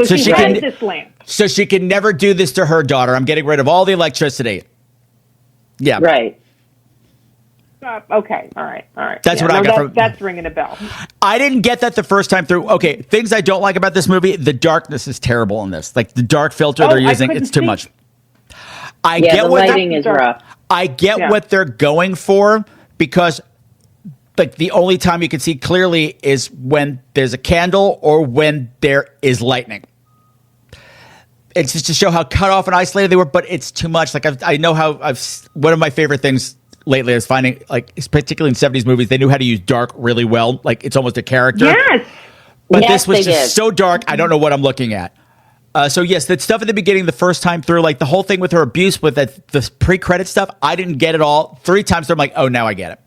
So she has this lamp. So she can never do this to her daughter. I'm getting rid of all the electricity. Yeah. Right. Okay. All right. That's what I got from. That's ringing a bell. I didn't get that the first time through. Okay, things I don't like about this movie. The darkness is terrible in this. Like the dark filter they're using, it's too much. I get the lighting is rough. I get what they're going for because, like, the only time you can see clearly is when there's a candle or when there is lightning. It's just to show how cut off and isolated they were, but it's too much. Like I know how one of my favorite things lately is finding, like, particularly in 70s movies, they knew how to use dark really well. Like it's almost a character. Yes. But this was just so dark, I don't know what I'm looking at. So yes, that stuff at the beginning, the first time through, like the whole thing with her abuse with the pre-credit stuff, I didn't get it all. 3 times through, I'm like, oh, now I get it.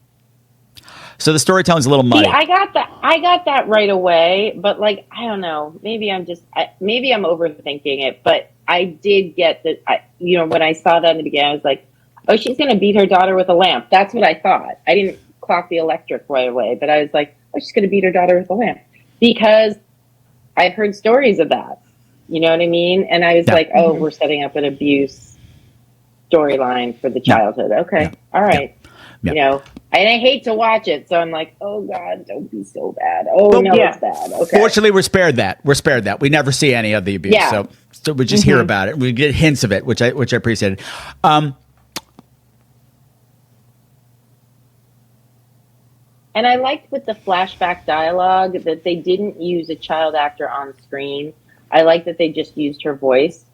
So the storytelling's a little muddy. See, I got that right away, but like, I don't know, maybe I'm overthinking it, but I did get that. When I saw that in the beginning, I was like, oh, she's going to beat her daughter with a lamp. That's what I thought. I didn't clock the electric right away, but I was like, oh, she's going to beat her daughter with a lamp because I've heard stories of that. You know what I mean? And I was like, oh, we're setting up an abuse storyline for the childhood. Okay. All right. And I hate to watch it. So I'm like, oh God, don't be so bad. Oh no, it's bad. Okay. Fortunately, we're spared that. We never see any of the abuse. Yeah. So we just hear about it. We get hints of it, which I appreciated. And I liked with the flashback dialogue that they didn't use a child actor on screen. I like that they just used her voice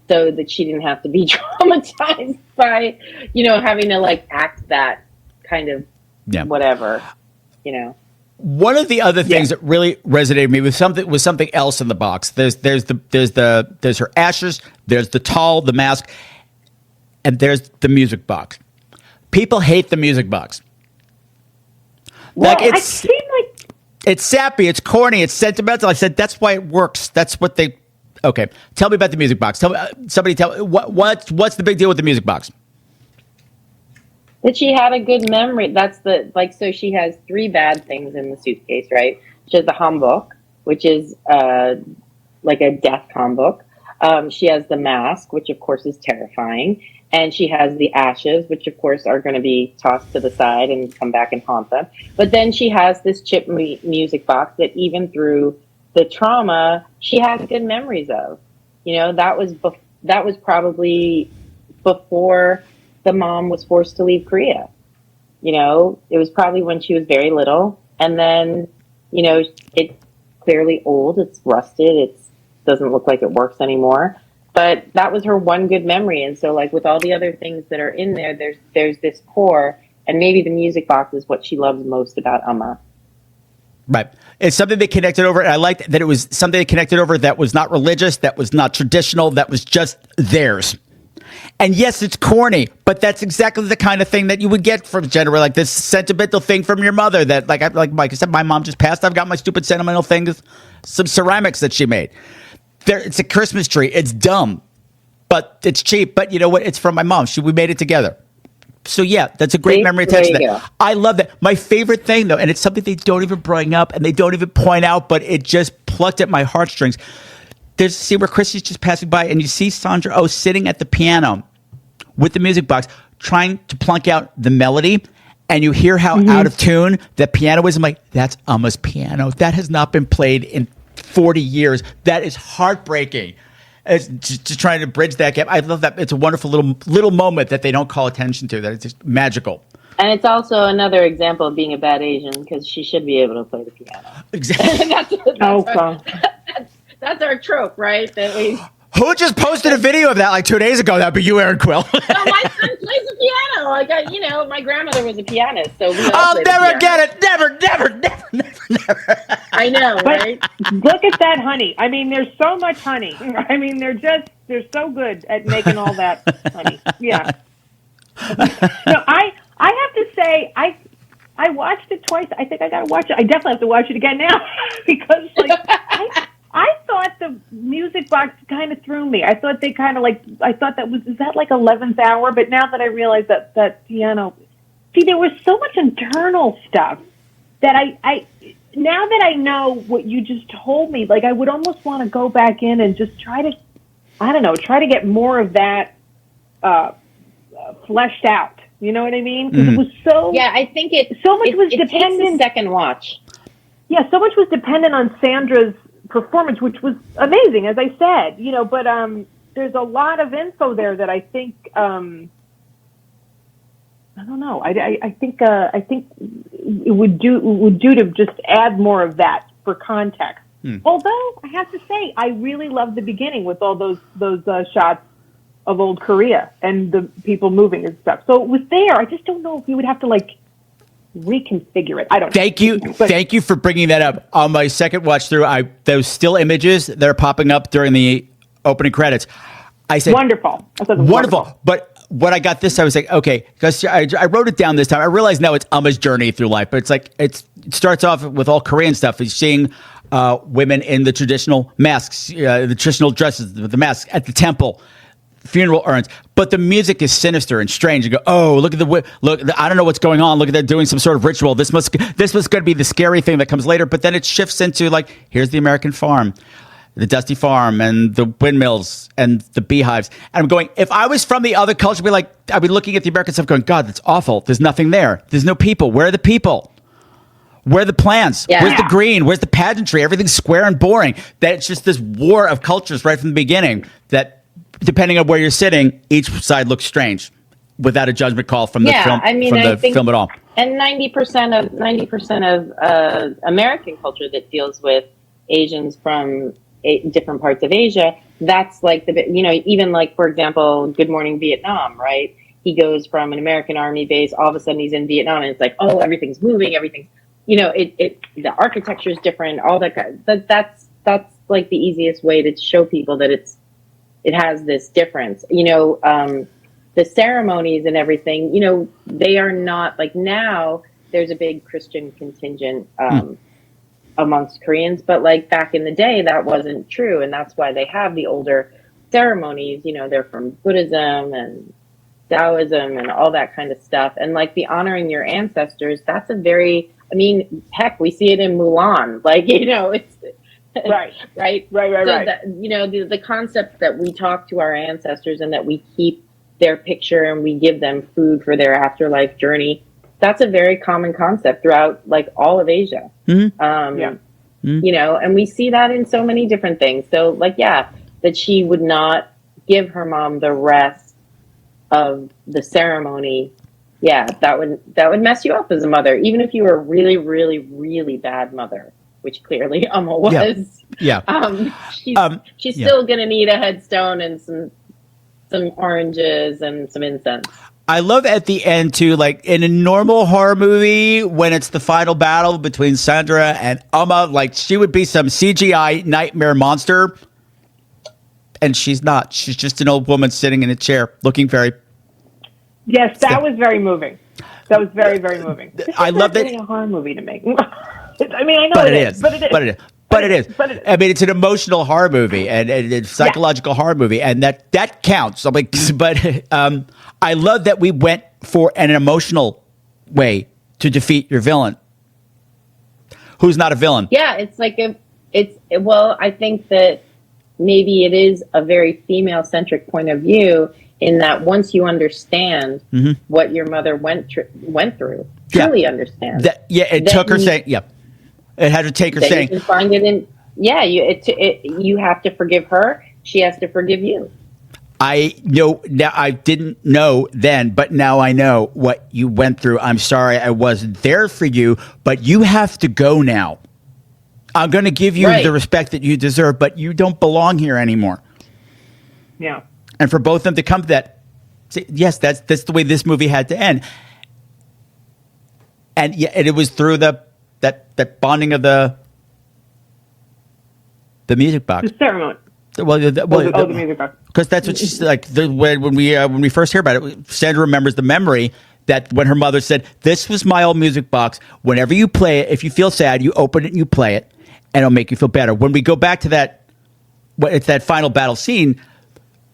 so that she didn't have to be traumatized by, having to like act that kind of whatever, One of the other things that really resonated with me was something else in the box. There's her ashes, there's the towel, the mask, and there's the music box. People hate the music box. Well, it's sappy, it's corny, it's sentimental. I said that's why it works. That's what they. Okay, tell me about the music box. Tell what's the big deal with the music box? That she had a good memory. That's so she has 3 bad things in the suitcase, right? She has the Hambook, which is like a death Hambook. She has the mask, which of course is terrifying. And she has the ashes, which of course are going to be tossed to the side and come back and haunt them. But then she has this chip music box that even through the trauma, she has good memories of. That was probably before the mom was forced to leave Korea. It was probably when she was very little. And then, it's clearly old. It's rusted. It doesn't look like it works anymore. But that was her one good memory. And so, like, with all the other things that are in there, there's this core. And maybe the music box is what she loves most about Umma. Right. It's something they connected over. And I liked that it was something they connected over that was not religious, that was not traditional, that was just theirs. And yes, it's corny, but that's exactly the kind of thing that you would get from generally, like this sentimental thing from your mother that, like Mike said, my mom just passed. I've got my stupid sentimental things, some ceramics that she made. It's a Christmas tree. It's dumb, but it's cheap. But you know what? It's from my mom. We made it together. So yeah, that's a great memory attached to that. I love that. My favorite thing though, and it's something they don't even bring up and they don't even point out, but it just plucked at my heartstrings. There's a scene where Chrissy's just passing by and you see Sandra sitting at the piano with the music box trying to plunk out the melody. and you hear how out of tune the piano is. I'm like, that's Umma's piano. That has not been played in 40 years. That is heartbreaking. It's just trying to bridge that gap. I love that. It's a wonderful little moment that they don't call attention to. That it's just magical. And it's also another example of being a bad Asian, because she should be able to play the piano. Exactly. That's our trope, right? That we. Who just posted a video of that like 2 days ago? That'd be you, Aaron Quill. No, my son plays the piano. My grandmother was a pianist, so we all I'll never get it. Never. I know, right? Look at that honey. I mean, there's so much honey. I mean, they're so good at making all that honey. Yeah. No, I have to say, I watched it twice. I think I got to watch it. I definitely have to watch it again now because, I thought the music box kind of threw me. I thought they kind of I thought is that like 11th hour? But now that I realize that piano, see, there was so much internal stuff that now that I know what you just told me, I would almost want to go back in and just try to get more of that fleshed out. You know what I mean? Because it was so. Yeah, I think was dependent. Takes a second watch. Yeah, so much was dependent on Sandra's performance, which was amazing, as I said. But there's a lot of info there that I think. I don't know. I think it would do to just add more of that for context. Although I have to say, I really loved the beginning with all those shots of old Korea and the people moving and stuff. So it was there. I just don't know if you would have to reconfigure it. I don't know. Thank you for bringing that up. On my second watch through, those still images that are popping up during the opening credits, I said, wonderful. Wonderful. But when I got this, I was like, okay, because I wrote it down this time. I realized now it's Umma's journey through life, but it starts off with all Korean stuff. He's seeing women in the traditional masks, the traditional dresses, the masks at the temple, funeral urns, but the music is sinister and strange. You go, oh, look, I don't know what's going on. Look at they're doing some sort of ritual. This was going to be the scary thing that comes later, but then it shifts into here's the American farm, the dusty farm, and the windmills and the beehives. And I'm going, if I was from the other culture, I'd be looking at the American stuff going, God, that's awful. There's nothing there. There's no people. Where are the people? Where are the plants? Yeah. Where's the green? Where's the pageantry? Everything's square and boring. That it's just this war of cultures right from the beginning that, depending on where you're sitting, each side looks strange, without a judgment call from the film. I think film at all. And 90% of American culture that deals with Asians from different parts of Asia, that's even for example, Good Morning Vietnam, right? He goes from an American army base, all of a sudden he's in Vietnam, and it's everything's moving, everything's the architecture is different, all that kind of, that's the easiest way to show people that it has this difference. The ceremonies and everything, they are not now there's a big Christian contingent amongst Koreans, but back in the day that wasn't true. And that's why they have the older ceremonies, they're from Buddhism and Taoism and all that kind of stuff. And the honoring your ancestors, that's a very, heck, we see it in Mulan, it's, Right. So that, the concept that we talk to our ancestors and that we keep their picture and we give them food for their afterlife journey, that's a very common concept throughout all of Asia. And we see that in so many different things. So that she would not give her mom the rest of the ceremony. Yeah, that would mess you up as a mother, even if you were a really, really, really bad mother, which clearly Umma was. Yeah. She's still going to need a headstone and some oranges and some incense. I love at the end too, in a normal horror movie, when it's the final battle between Sandra and Umma, she would be some CGI nightmare monster, and she's not. She's just an old woman sitting in a chair, looking very. Yes, that was very moving. That was very, very moving. I love that. It's a horror movie to make. I know but it is. It's an emotional horror movie and it's psychological horror movie, and that counts. I love that we went for an emotional way to defeat your villain, who's not a villain. Yeah, I think that maybe it is a very female-centric point of view, in that once you understand what your mother went through, truly understand. It took her saying, it had to take her saying, you find it in, you have to forgive her. She has to forgive you. I know now. I didn't know then, but now I know what you went through. I'm sorry I wasn't there for you, but you have to go now. I'm going to give you the respect that you deserve, but you don't belong here anymore. Yeah. And for both of them to come to that, yes, that's the way this movie had to end. And and it was through that bonding of the music box. The ceremony. Well, the music box. Because that's what she's like. When we first hear about it, Sandra remembers the memory that when her mother said, "This was my old music box. Whenever you play it, if you feel sad, you open it and you play it, and it'll make you feel better." When we go back to it's that final battle scene,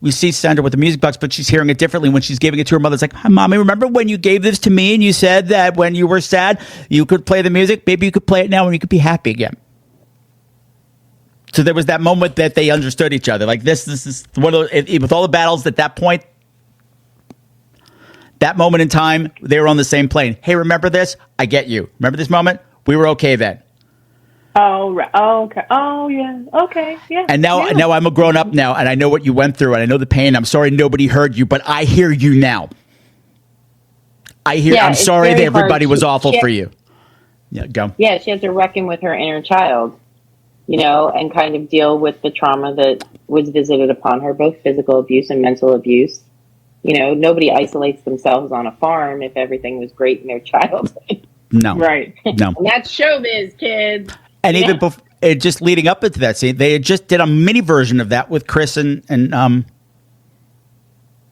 we see Sandra with the music box, but she's hearing it differently when she's giving it to her mother. It's like, "Hi, Mommy, remember when you gave this to me and you said that when you were sad, you could play the music? Maybe you could play it now and you could be happy again." So there was that moment that they understood each other. Like this is one of those, with all the battles at that point, that moment in time, they were on the same plane. Hey, remember this? I get you. Remember this moment? We were okay then. Oh, right. Oh, okay. Oh, yeah. Okay. Yeah. And now I'm a grown up now, and I know what you went through, and I know the pain. I'm sorry nobody heard you, but I hear you now. I'm sorry that everybody was awful for you. Yeah, go. Yeah, she has to reckon with her inner child, and kind of deal with the trauma that was visited upon her, both physical abuse and mental abuse. Nobody isolates themselves on a farm if everything was great in their childhood. No. Right. No. And that's showbiz, kids. And even before, just leading up into that scene, they had just did a mini version of that with Chris and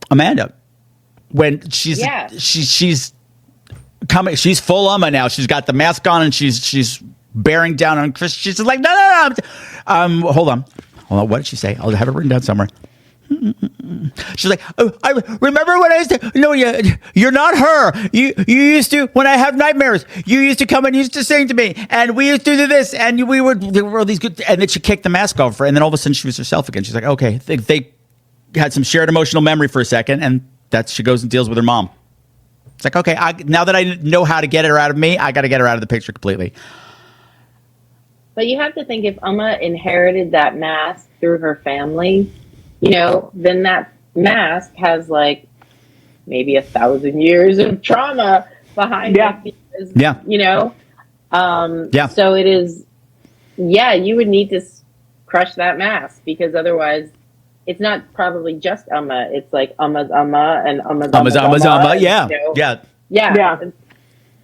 Amanda. When she's coming, she's full Umma now. She's got the mask on and she's bearing down on Chris. She's just like, no. Hold on. What did she say? I'll have it written down somewhere. She's like, oh, I remember when I used to. No, you're not her. You used to, when I have nightmares, you used to come and used to sing to me, and we used to do this, and there were all these good. And then she kicked the mask off her, and then all of a sudden she was herself again. She's like, okay, they had some shared emotional memory for a second, and she goes and deals with her mom. It's like, okay, now that I know how to get her out of me, I got to get her out of the picture completely. But you have to think, if Umma inherited that mask through her family, then that mask has like maybe 1,000 years of trauma behind it. Because, So it is, you would need to crush that mask, because otherwise it's not probably just Umma. It's like Umma's Umma and Umma's Umma. Yeah.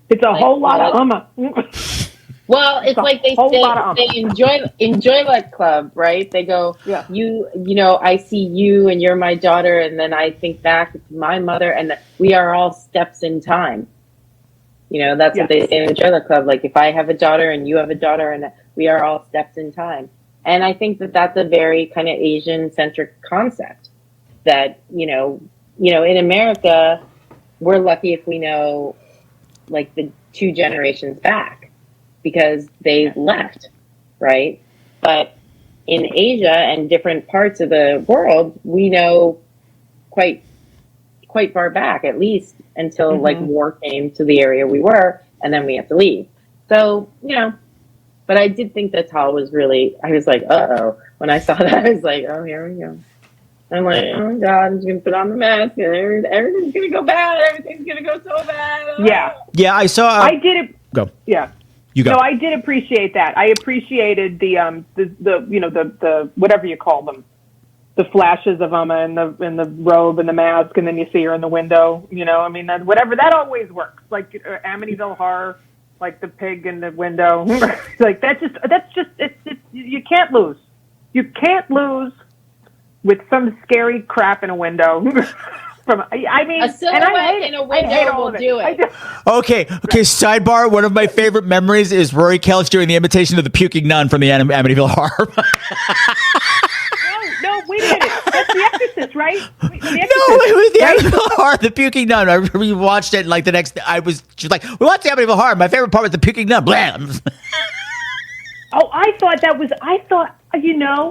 It's a whole lot of Umma. Well, it's like they enjoy that club, right? They go, I see you and you're my daughter, and then I think back to my mother, and we are all steps in time. That's what they say in the Enjoy That Club. Like, if I have a daughter and you have a daughter, and we are all steps in time. And I think that that's a very kind of Asian-centric concept. That in America, we're lucky if we know, like, the 2 generations back, because they left, right? But in Asia and different parts of the world, we know quite far back, at least until like war came to the area we were, and then we have to leave. So, but I did think that Tal was really, I was like, uh-oh. When I saw that, I was like, oh, here we go. I'm like, oh my God, I'm just going to put on the mask, and everything's going to go bad. Everything's going to go so bad. Yeah. Yeah, I saw. I did it. Go. Yeah. You go. No, I did appreciate that. I appreciated the whatever you call them, the flashes of Umma and the robe and the mask, and then you see her in the window. Whatever, that always works. Like Amityville Horror, like the pig in the window. Like that's just you can't lose. You can't lose with some scary crap in a window. A silhouette in a window will do it. Okay. Sidebar. One of my favorite memories is Rory Kelch doing the imitation of the puking nun from the Amityville Horror. No, wait a minute. That's The Exorcist, right? No, it was the Amityville Horror, the puking nun. I remember we watched it, and like the next day, she's like, we watched the Amityville Horror. My favorite part was the puking nun. Blam. Oh, I thought,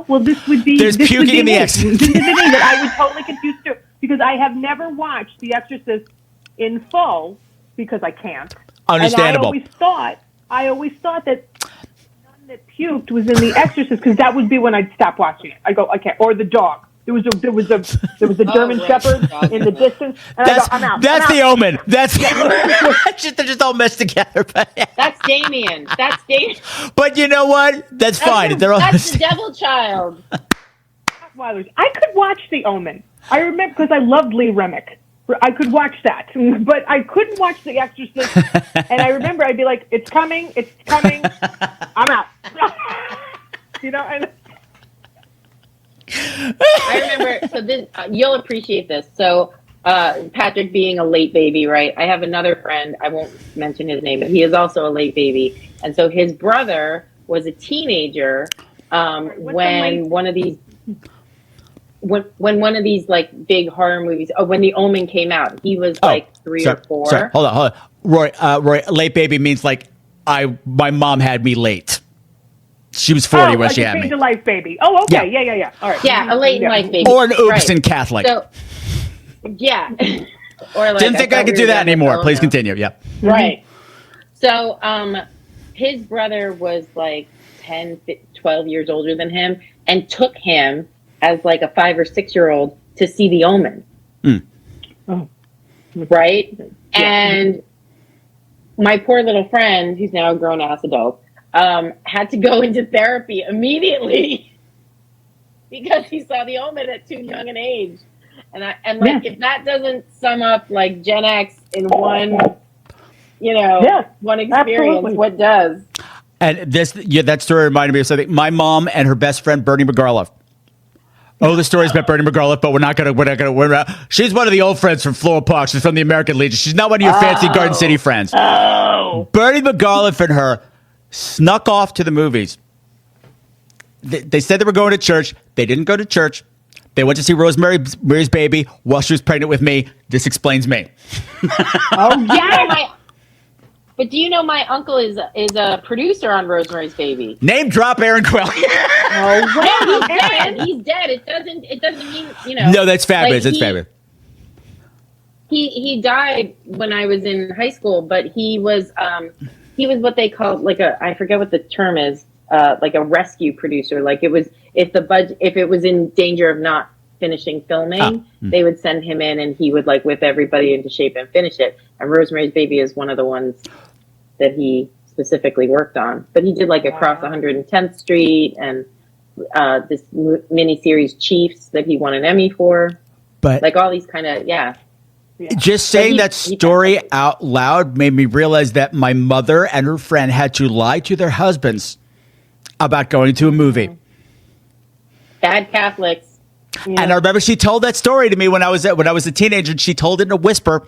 well, this would be. There's puking in The Exorcist. This is the thing that I was totally confused too, because I have never watched The Exorcist in full, because I can't. Understandable. And I always thought that the nun that puked was in The Exorcist, because that would be when I'd stop watching it. I go, okay, or the dog. There was a German Shepherd in the distance, and I go, I'm out. That's The Omen. That's they're just all messed together. That's Damien. That's Damien. But you know what? That's fine. That's the devil child. I could watch The Omen. I remember, because I loved Lee Remick. I could watch that, but I couldn't watch The Exorcist. And I remember I'd be like, "It's coming, I'm out." And I remember. So this, you'll appreciate this. So Patrick being a late baby, right? I have another friend. I won't mention his name, but he is also a late baby, and so his brother was a teenager when one of these. When one of these like big horror movies, when The Omen came out, he was like 3 or 4. Sorry, hold on. Roy, late baby means like my mom had me late. She was 40 when she had me. A life baby. Oh, okay, yeah. All right, yeah, a late in life baby, or an oops in Catholic. So, yeah, or like, didn't think I could do that anymore. Please continue. Yeah, right. So, his brother was like 10, 12 years older than him, and took him as like a 5 or 6 year old to see The Omen. Oh. Right? Yeah. And my poor little friend, who's now a grown ass adult, had to go into therapy immediately because he saw The Omen at too young an age. If that doesn't sum up like Gen X in one, one experience, absolutely. What does? and that story reminded me of something. My mom and her best friend Bernie McGarliff. Oh, the story's about Bernie McGarliff, but we're not gonna. She's one of the old friends from Floral Park. She's from the American Legion. She's not one of your fancy Garden City friends. Oh. Bernie McGarliff and her snuck off to the movies. They said they were going to church. They didn't go to church. They went to see Rosemary's Baby while she was pregnant with me. This explains me. Oh yeah. But do you know my uncle is a producer on Rosemary's Baby? Name drop Aaron Quill. He's dead. It doesn't mean, No, that's fabulous. That's fabulous. He died when I was in high school, but he was what they called like I forget what the term is, like a rescue producer. Like it was if it was in danger of not finishing filming, they would send him in and he would like whip everybody into shape and finish it. And Rosemary's Baby is one of the ones that he specifically worked on. But he did like Across 110th Street and this miniseries Chiefs that he won an Emmy for. But like all these kind of, yeah. Just saying that story out loud made me realize that my mother and her friend had to lie to their husbands about going to a movie. Bad Catholics. Yeah. And I remember she told that story to me when I was a teenager. And she told it in a whisper.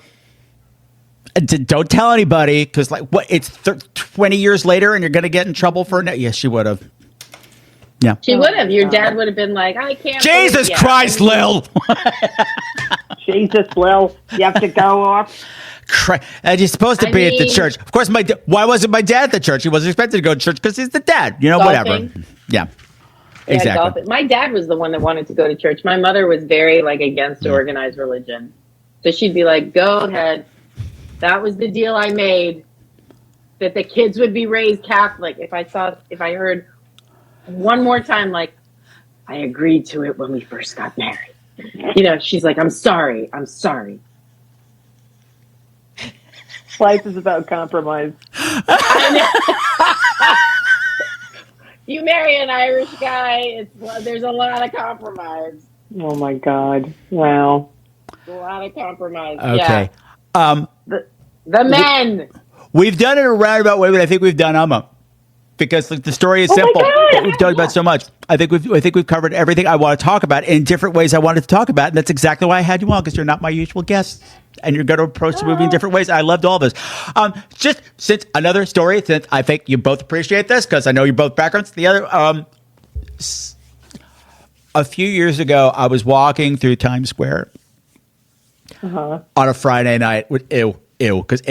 Don't tell anybody, because like what? It's 20 years later, and you're going to get in trouble for it. Yes, she would have. Yeah, she would have. Your dad would have been like, "I can't." Jesus Christ, Lil. Jesus, Lil, you have to go off. And you're supposed to be at the church. Of course, why wasn't my dad at the church? He wasn't expected to go to church because he's the dad. Whatever. Yeah. Exactly. My dad was the one that wanted to go to church. My mother was very like against organized religion. So she'd be like, "Go ahead. That was the deal I made, that the kids would be raised Catholic." If I heard one more time, like, "I agreed to it when we first got married." She's like, I'm sorry. Life is about compromise. You marry an Irish guy, there's a lot of compromise. Oh my God! Wow. A lot of compromise. Okay. Yeah. The men. We've done it a roundabout way, but I think we've done Umma. Because the story is simple. But we've done about so much. I think we've covered everything I want to talk about in different ways I wanted to talk about. And that's exactly why I had you on, because you're not my usual guest. And you're going to approach the movie in different ways. I loved all this. Just since another story, since I think you both appreciate this, because I know you're both backgrounds. The other, a few years ago, I was walking through Times Square on a Friday night with because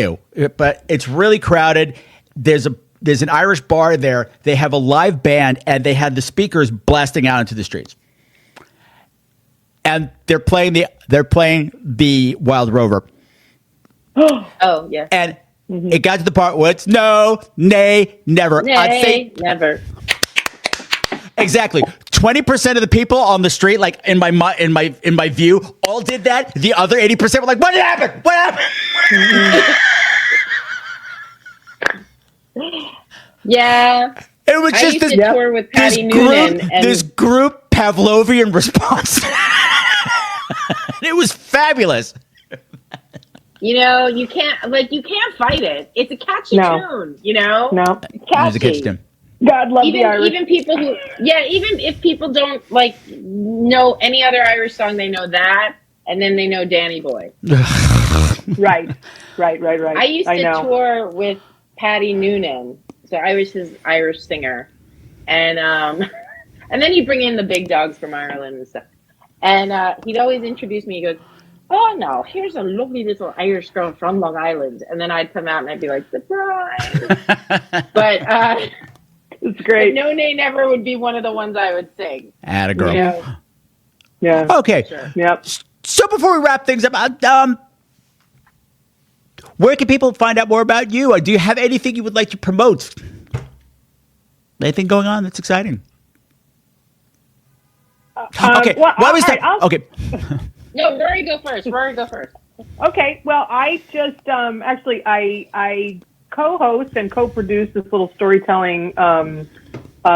but it's really crowded. There's an Irish bar there. They have a live band, and they had the speakers blasting out into the streets. And they're playing the Wild Rover. Oh yeah. And It got to the part where it's no, nay, never. I'd say never. Exactly. 20% of the people on the street, like in my view, all did that. The other 80% were like, "What happened? What happened?" Yeah. It was I just used to tour with Patty Noonan. This group Pavlovian response. It was fabulous. You know, you can't fight it. It's a catchy tune, you know? No. It was a catchy tune. God love the Irish. Even people who, even if people don't know any other Irish song, they know that, and then they know Danny Boy. Right. I used to tour with Patty Noonan, so I was his Irish singer, and and then he'd bring in the big dogs from Ireland and stuff, and he'd always introduce me. He goes, "Oh no, here's a lovely little Irish girl from Long Island," and then I'd come out and I'd be like, "Surprise!" But it's great. No Nay Never would be one of the ones I would sing. Atta girl. You know? Yeah. Okay. Sure. Yep. So before we wrap things up, where can people find out more about you? Do you have anything you would like to promote? Anything going on that's exciting? Okay. Well, Why was that? right, Okay. No, Rory, go first. Okay. Well, I just actually I co-host and co-produce this little storytelling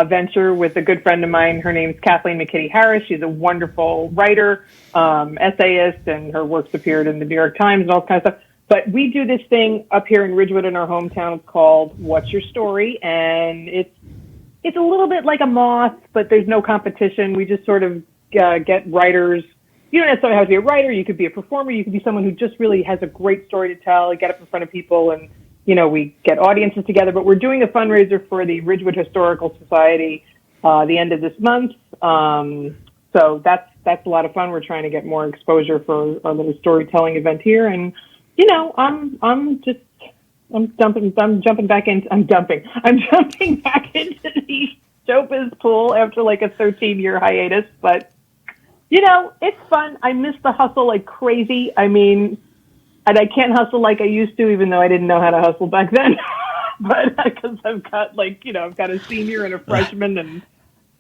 venture with a good friend of mine. Her name's Kathleen McKitty Harris. She's a wonderful writer, essayist, and her works appeared in the New York Times and all kinds of stuff. But we do this thing up here in Ridgewood in our hometown. It's called What's Your Story? And it's a little bit like a Moth, but there's no competition. We just sort of get writers. You don't necessarily have to be a writer. You could be a performer. You could be someone who just really has a great story to tell, get up in front of people, and, you know, we get audiences together. But we're doing a fundraiser for the Ridgewood Historical Society the end of this month. So that's a lot of fun. We're trying to get more exposure for our little storytelling event here. And, you know, I'm jumping back into the showbiz pool after like a 13-year hiatus, but you know, it's fun. I miss the hustle like crazy. I mean, and I can't hustle like I used to, even though I didn't know how to hustle back then. But because I've got I've got a senior and a freshman, and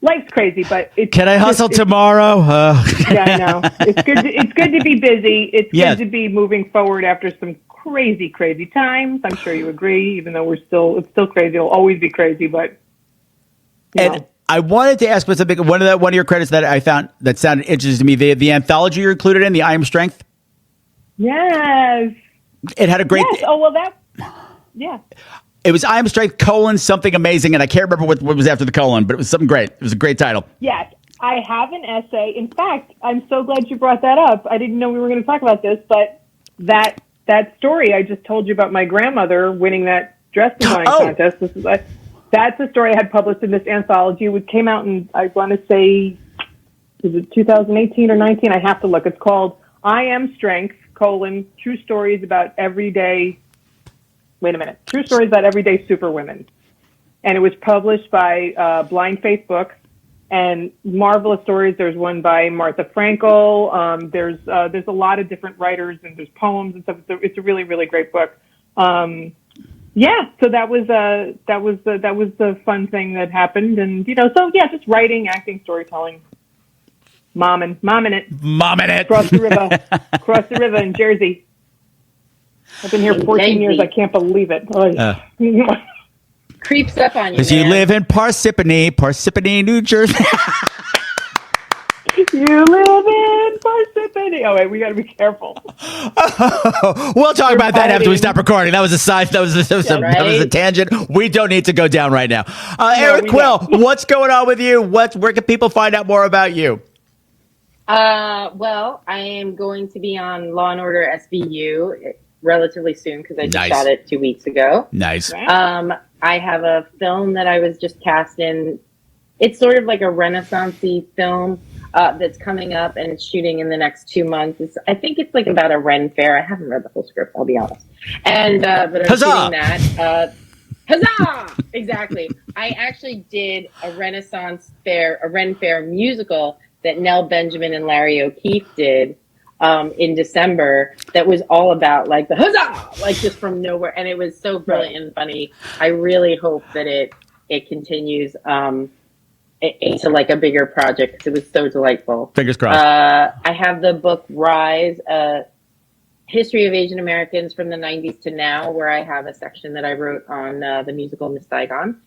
life's crazy. But can I hustle tomorrow? Yeah, I know. It's good. It's good to be busy. It's good to be moving forward after some crazy times. I'm sure you agree. Even though it's still crazy. It'll always be crazy, but you know. I wanted to ask something. One of your credits that I found that sounded interesting to me, the anthology you're included in, the I Am Strength. Yes. It had a great. Yes. Oh well, yeah. It was I Am Strength : something amazing, and I can't remember what was after the colon, but it was something great. It was a great title. Yes, I have an essay. In fact, I'm so glad you brought that up. I didn't know we were going to talk about this, but that story I just told you about my grandmother winning that dress design contest. That's a story I had published in this anthology. It came out in, I want to say, is it 2018 or 19? I have to look. It's called I Am Strength, True Stories About Everyday, True Stories About Everyday Superwomen. And it was published by Blind Faith Books, and marvelous stories. There's one by Martha Frankel. There's a lot of different writers, and there's poems and stuff. It's a really, really great book. Yeah, so that was the fun thing that happened, and just writing, acting, storytelling, momming it across the river in Jersey. I've been here 14 years. I can't believe it. Creeps up on you. Because you live in Parsippany, New Jersey. You live in Parsippany. Oh wait, we got to be careful. We'll talk about that after we stop recording. That was a side. That was a tangent. We don't need to go down right now. Eric Quill, what's going on with you? Where can people find out more about you? Well, I am going to be on Law and Order SVU relatively soon because I just shot it 2 weeks ago. Nice. I have a film that I was just cast in. It's sort of like a Renaissance-y film that's coming up, and it's shooting in the next 2 months. I think it's like about a Ren fair. I haven't read the whole script, I'll be honest. And but I'm shooting that. Huzzah! Exactly. I actually did a Ren fair musical that Nell Benjamin and Larry O'Keefe did in December that was all about like the huzzah, like just from nowhere, and it was so brilliant and funny. I really hope that it continues into like a bigger project because it was so delightful. Fingers crossed. I have the book Rise, History of Asian Americans from the 90s to now, where I have a section that I wrote on the musical Miss Saigon.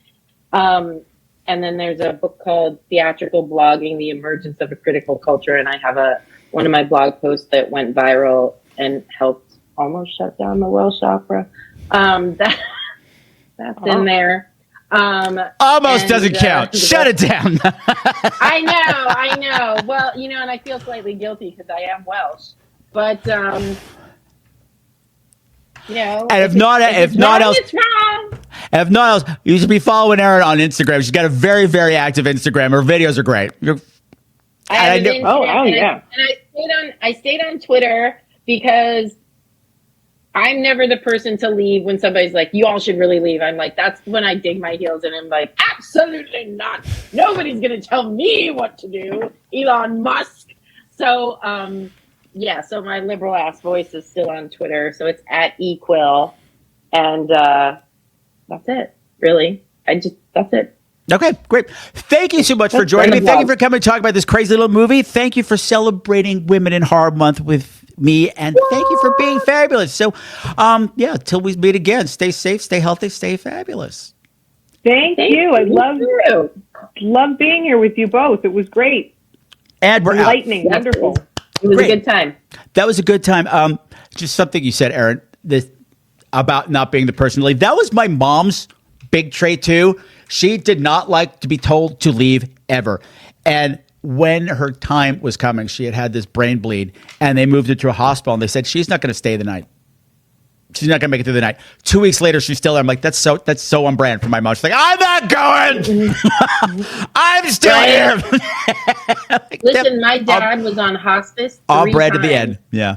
And then there's a book called Theatrical Blogging, The Emergence of a Critical Culture. And I have one of my blog posts that went viral and helped almost shut down the Welsh Opera. That's in there. Almost doesn't count. Shut it down. I know. Well, and I feel slightly guilty because I am Welsh. But, and if not else, you should be following Erin on Instagram. She's got a very, very active Instagram. Her videos are great. I stayed on Twitter because I'm never the person to leave when somebody's like, you all should really leave. I'm like, that's when I dig my heels and I'm like, absolutely not. Nobody's going to tell me what to do. Elon Musk. So, so my liberal ass voice is still on Twitter. So it's at equill. And that's it, really. That's it. Okay, great. Thank you so much for joining me. Thank you for coming to talk about this crazy little movie. Thank you for celebrating Women in Horror Month with me. And thank you for being fabulous. So, till we meet again, stay safe, stay healthy, stay fabulous. Thank you. I love being here with you both. It was great. And we're enlightening. Wonderful. It was a good time. That was a good time. Just something you said, Erin, about not being the person to leave. That was my mom's big trait too. She did not like to be told to leave ever. And when her time was coming, she had this brain bleed and they moved her to a hospital and they said, she's not going to stay the night. She's not going to make it through the night. 2 weeks later, she's still there. I'm like, that's so on brand for my mom. She's like, I'm not going. I'm still here. Listen, my dad was on hospice. All bred to the end. Yeah.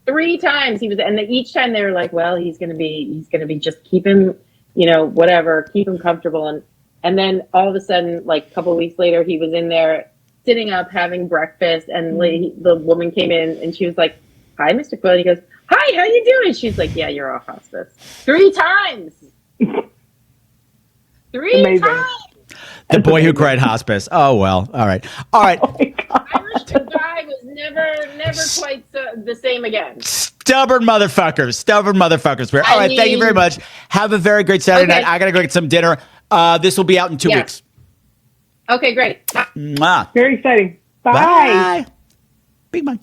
3 times he was, and each time they were like, well, he's going to be just keep him, whatever, keep him comfortable. And then all of a sudden, like a couple of weeks later, he was in there sitting up, having breakfast. And the woman came in and she was like, hi, Mr. Quill. And he goes, hi, how you doing? She's like, yeah, you're off hospice. 3 times. 3 times. The boy who cried hospice. Oh, well. All right. Oh my God. Irish guy was never quite the same again. Stubborn motherfuckers. All right. Thank you very much. Have a very great Saturday night. I got to go get some dinner. This will be out in 2 weeks. Okay, great. Mwah. Very exciting. Bye. Big man.